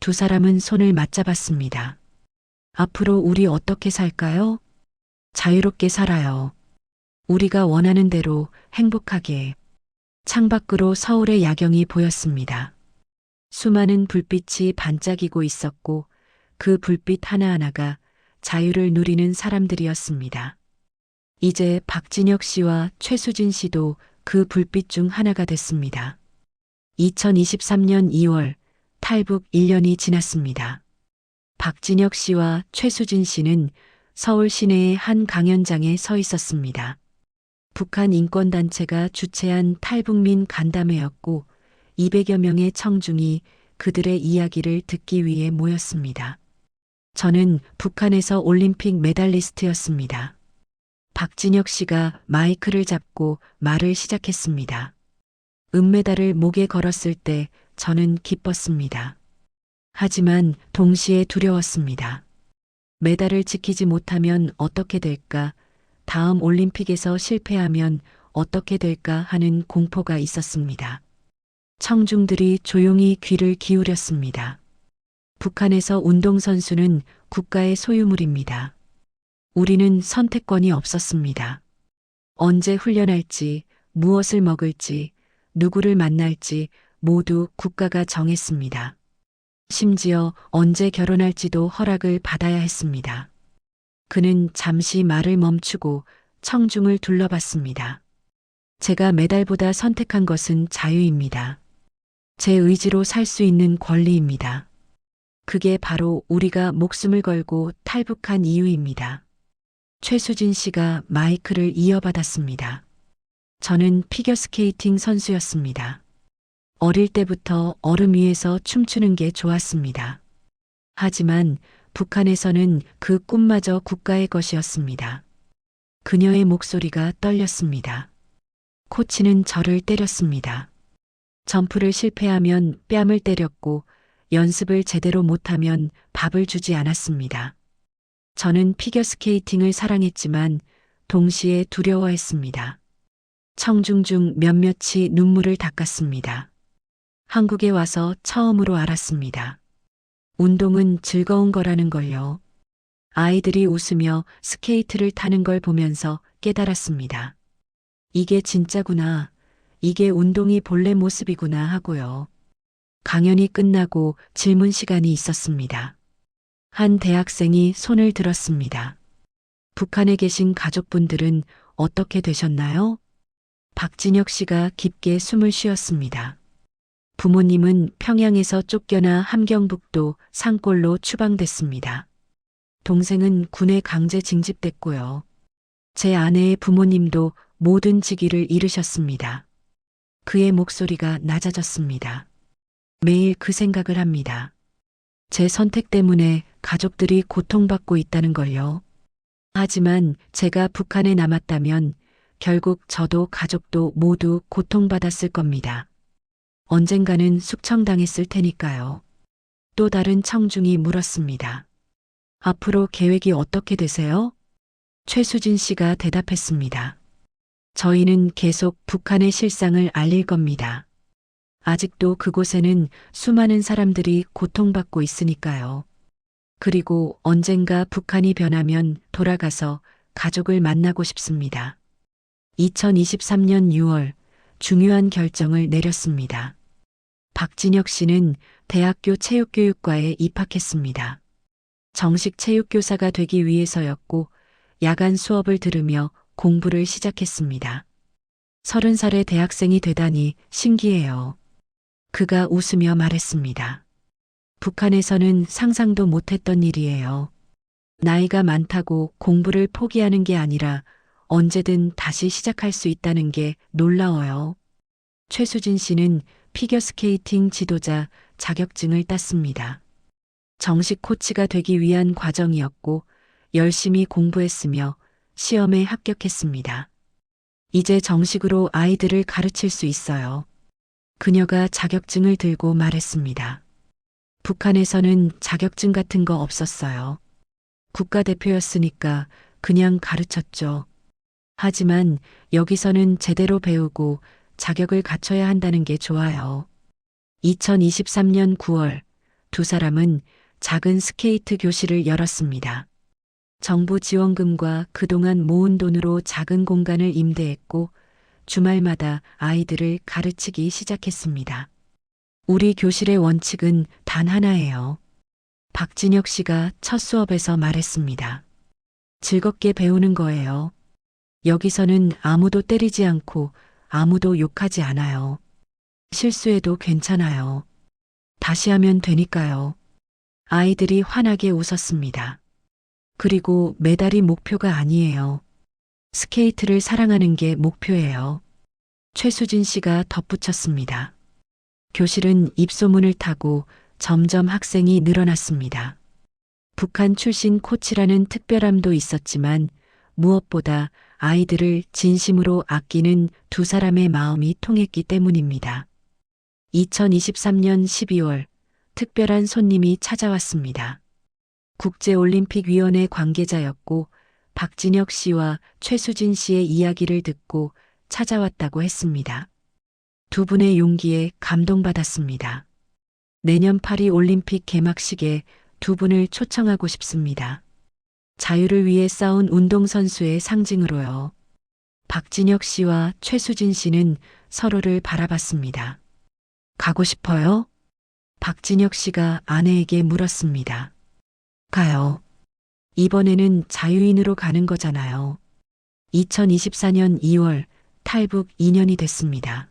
두 사람은 손을 맞잡았습니다. 앞으로 우리 어떻게 살까요? 자유롭게 살아요. 우리가 원하는 대로 행복하게. 창밖으로 서울의 야경이 보였습니다. 수많은 불빛이 반짝이고 있었고 그 불빛 하나하나가 자유를 누리는 사람들이었습니다. 이제 박진혁 씨와 최수진 씨도 그 불빛 중 하나가 됐습니다. 2023년 2월 탈북 1년이 지났습니다. 박진혁 씨와 최수진 씨는 서울 시내의 한 강연장에 서 있었습니다. 북한 인권단체가 주최한 탈북민 간담회였고 200여 명의 청중이 그들의 이야기를 듣기 위해 모였습니다. 저는 북한에서 올림픽 메달리스트였습니다. 박진혁 씨가 마이크를 잡고 말을 시작했습니다. 은메달을 목에 걸었을 때 저는 기뻤습니다. 하지만 동시에 두려웠습니다. 메달을 지키지 못하면 어떻게 될까? 다음 올림픽에서 실패하면 어떻게 될까 하는 공포가 있었습니다. 청중들이 조용히 귀를 기울였습니다. 북한에서 운동선수는 국가의 소유물입니다. 우리는 선택권이 없었습니다. 언제 훈련할지, 무엇을 먹을지, 누구를 만날지 모두 국가가 정했습니다. 심지어 언제 결혼할지도 허락을 받아야 했습니다. 그는 잠시 말을 멈추고 청중을 둘러봤습니다. 제가 메달보다 선택한 것은 자유입니다. 제 의지로 살 수 있는 권리입니다. 그게 바로 우리가 목숨을 걸고 탈북한 이유입니다. 최수진 씨가 마이크를 이어받았습니다. 저는 피겨스케이팅 선수였습니다. 어릴 때부터 얼음 위에서 춤추는 게 좋았습니다. 하지만 북한에서는 그 꿈마저 국가의 것이었습니다. 그녀의 목소리가 떨렸습니다. 코치는 저를 때렸습니다. 점프를 실패하면 뺨을 때렸고 연습을 제대로 못하면 밥을 주지 않았습니다. 저는 피겨스케이팅을 사랑했지만 동시에 두려워했습니다. 청중 중 몇몇이 눈물을 닦았습니다. 한국에 와서 처음으로 알았습니다. 운동은 즐거운 거라는 걸요. 아이들이 웃으며 스케이트를 타는 걸 보면서 깨달았습니다. 이게 진짜구나. 이게 운동이 본래 모습이구나 하고요. 강연이 끝나고 질문 시간이 있었습니다. 한 대학생이 손을 들었습니다. 북한에 계신 가족분들은 어떻게 되셨나요? 박진혁 씨가 깊게 숨을 쉬었습니다. 부모님은 평양에서 쫓겨나 함경북도 산골로 추방됐습니다. 동생은 군에 강제 징집됐고요. 제 아내의 부모님도 모든 직위를 잃으셨습니다. 그의 목소리가 낮아졌습니다. 매일 그 생각을 합니다. 제 선택 때문에 가족들이 고통받고 있다는 걸요. 하지만 제가 북한에 남았다면 결국 저도 가족도 모두 고통받았을 겁니다. 언젠가는 숙청당했을 테니까요. 또 다른 청중이 물었습니다. 앞으로 계획이 어떻게 되세요? 최수진 씨가 대답했습니다. 저희는 계속 북한의 실상을 알릴 겁니다. 아직도 그곳에는 수많은 사람들이 고통받고 있으니까요. 그리고 언젠가 북한이 변하면 돌아가서 가족을 만나고 싶습니다. 2023년 6월 중요한 결정을 내렸습니다. 박진혁 씨는 대학교 체육교육과에 입학했습니다. 정식 체육교사가 되기 위해서였고 야간 수업을 들으며 공부를 시작했습니다. 30살의 대학생이 되다니 신기해요. 그가 웃으며 말했습니다. 북한에서는 상상도 못했던 일이에요. 나이가 많다고 공부를 포기하는 게 아니라 언제든 다시 시작할 수 있다는 게 놀라워요. 최수진 씨는 피겨스케이팅 지도자 자격증을 땄습니다. 정식 코치가 되기 위한 과정이었고 열심히 공부했으며 시험에 합격했습니다. 이제 정식으로 아이들을 가르칠 수 있어요. 그녀가 자격증을 들고 말했습니다. 북한에서는 자격증 같은 거 없었어요. 국가대표였으니까 그냥 가르쳤죠. 하지만 여기서는 제대로 배우고 자격을 갖춰야 한다는 게 좋아요. 2023년 9월 두 사람은 작은 스케이트 교실을 열었습니다. 정부 지원금과 그동안 모은 돈으로 작은 공간을 임대했고 주말마다 아이들을 가르치기 시작했습니다. 우리 교실의 원칙은 단 하나예요. 박진혁 씨가 첫 수업에서 말했습니다. 즐겁게 배우는 거예요. 여기서는 아무도 때리지 않고 아무도 욕하지 않아요. 실수해도 괜찮아요. 다시 하면 되니까요. 아이들이 환하게 웃었습니다. 그리고 메달이 목표가 아니에요. 스케이트를 사랑하는 게 목표예요. 최수진 씨가 덧붙였습니다. 교실은 입소문을 타고 점점 학생이 늘어났습니다. 북한 출신 코치라는 특별함도 있었지만 무엇보다 아이들을 진심으로 아끼는 두 사람의 마음이 통했기 때문입니다. 2023년 12월 특별한 손님이 찾아왔습니다. 국제올림픽위원회 관계자였고 박진혁 씨와 최수진 씨의 이야기를 듣고 찾아왔다고 했습니다. 두 분의 용기에 감동받았습니다. 내년 파리 올림픽 개막식에 두 분을 초청하고 싶습니다. 자유를 위해 싸운 운동선수의 상징으로요. 박진혁 씨와 최수진 씨는 서로를 바라봤습니다. 가고 싶어요? 박진혁 씨가 아내에게 물었습니다. 가요. 이번에는 자유인으로 가는 거잖아요. 2024년 2월 탈북 2년이 됐습니다.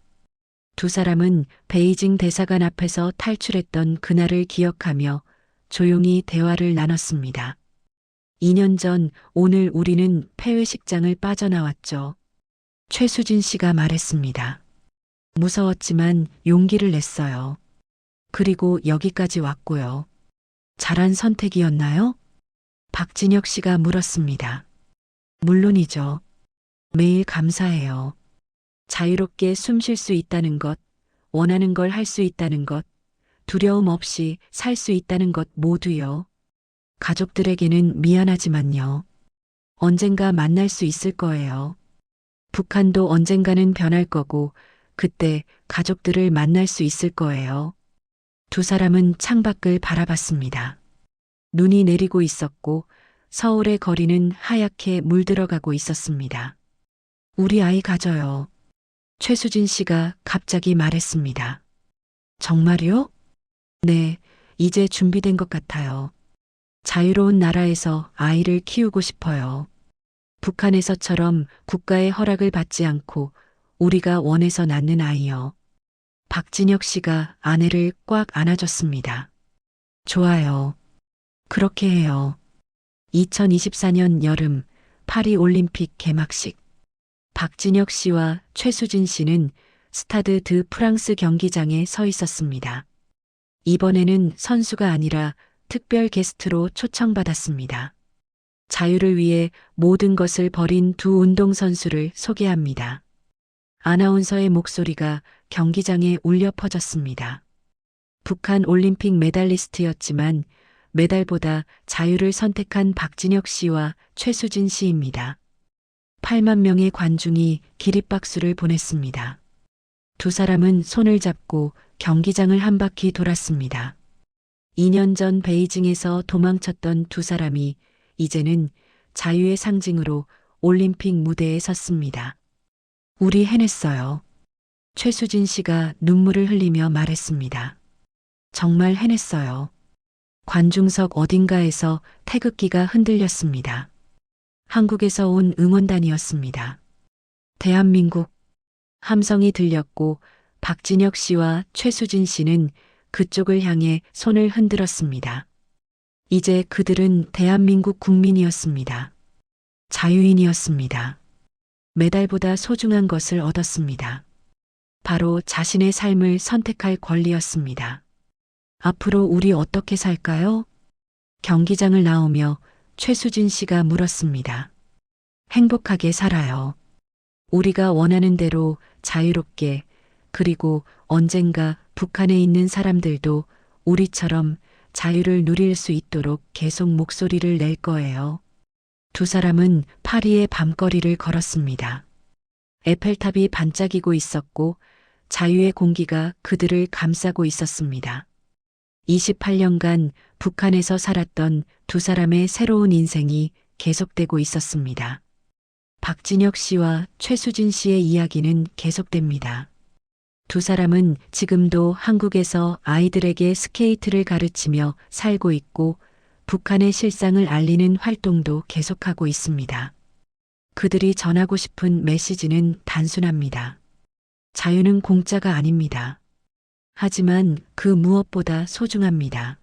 두 사람은 베이징 대사관 앞에서 탈출했던 그날을 기억하며 조용히 대화를 나눴습니다. 2년 전 오늘 우리는 폐회식장을 빠져나왔죠. 최수진 씨가 말했습니다. 무서웠지만 용기를 냈어요. 그리고 여기까지 왔고요. 잘한 선택이었나요? 박진혁 씨가 물었습니다. 물론이죠. 매일 감사해요. 자유롭게 숨 쉴 수 있다는 것, 원하는 걸 할 수 있다는 것, 두려움 없이 살 수 있다는 것 모두요. 가족들에게는 미안하지만요. 언젠가 만날 수 있을 거예요. 북한도 언젠가는 변할 거고 그때 가족들을 만날 수 있을 거예요. 두 사람은 창밖을 바라봤습니다. 눈이 내리고 있었고 서울의 거리는 하얗게 물들어가고 있었습니다. 우리 아이 가져요. 최수진 씨가 갑자기 말했습니다. 정말요? 네, 이제 준비된 것 같아요. 자유로운 나라에서 아이를 키우고 싶어요. 북한에서처럼 국가의 허락을 받지 않고 우리가 원해서 낳는 아이요. 박진혁 씨가 아내를 꽉 안아줬습니다. 좋아요. 그렇게 해요. 2024년 여름 파리 올림픽 개막식. 박진혁 씨와 최수진 씨는 스타드 드 프랑스 경기장에 서 있었습니다. 이번에는 선수가 아니라 특별 게스트로 초청받았습니다. 자유를 위해 모든 것을 버린 두 운동선수를 소개합니다. 아나운서의 목소리가 경기장에 울려 퍼졌습니다. 북한 올림픽 메달리스트였지만 메달보다 자유를 선택한 박진혁 씨와 최수진 씨입니다. 8만 명의 관중이 기립박수를 보냈습니다. 두 사람은 손을 잡고 경기장을 한 바퀴 돌았습니다. 2년 전 베이징에서 도망쳤던 두 사람이 이제는 자유의 상징으로 올림픽 무대에 섰습니다. 우리 해냈어요. 최수진 씨가 눈물을 흘리며 말했습니다. 정말 해냈어요. 관중석 어딘가에서 태극기가 흔들렸습니다. 한국에서 온 응원단이었습니다. 대한민국 함성이 들렸고 박진혁 씨와 최수진 씨는 그쪽을 향해 손을 흔들었습니다. 이제 그들은 대한민국 국민이었습니다. 자유인이었습니다. 메달보다 소중한 것을 얻었습니다. 바로 자신의 삶을 선택할 권리였습니다. 앞으로 우리 어떻게 살까요? 경기장을 나오며 최수진 씨가 물었습니다. 행복하게 살아요. 우리가 원하는 대로 자유롭게, 그리고 언젠가 북한에 있는 사람들도 우리처럼 자유를 누릴 수 있도록 계속 목소리를 낼 거예요. 두 사람은 파리의 밤거리를 걸었습니다. 에펠탑이 반짝이고 있었고 자유의 공기가 그들을 감싸고 있었습니다. 28년간 북한에서 살았던 두 사람의 새로운 인생이 계속되고 있었습니다. 박진혁 씨와 최수진 씨의 이야기는 계속됩니다. 두 사람은 지금도 한국에서 아이들에게 스케이트를 가르치며 살고 있고 북한의 실상을 알리는 활동도 계속하고 있습니다. 그들이 전하고 싶은 메시지는 단순합니다. 자유는 공짜가 아닙니다. 하지만 그 무엇보다 소중합니다.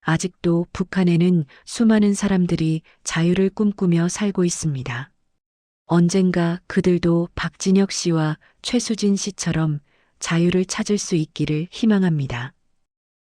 아직도 북한에는 수많은 사람들이 자유를 꿈꾸며 살고 있습니다. 언젠가 그들도 박진혁 씨와 최수진 씨처럼 자유를 찾을 수 있기를 희망합니다.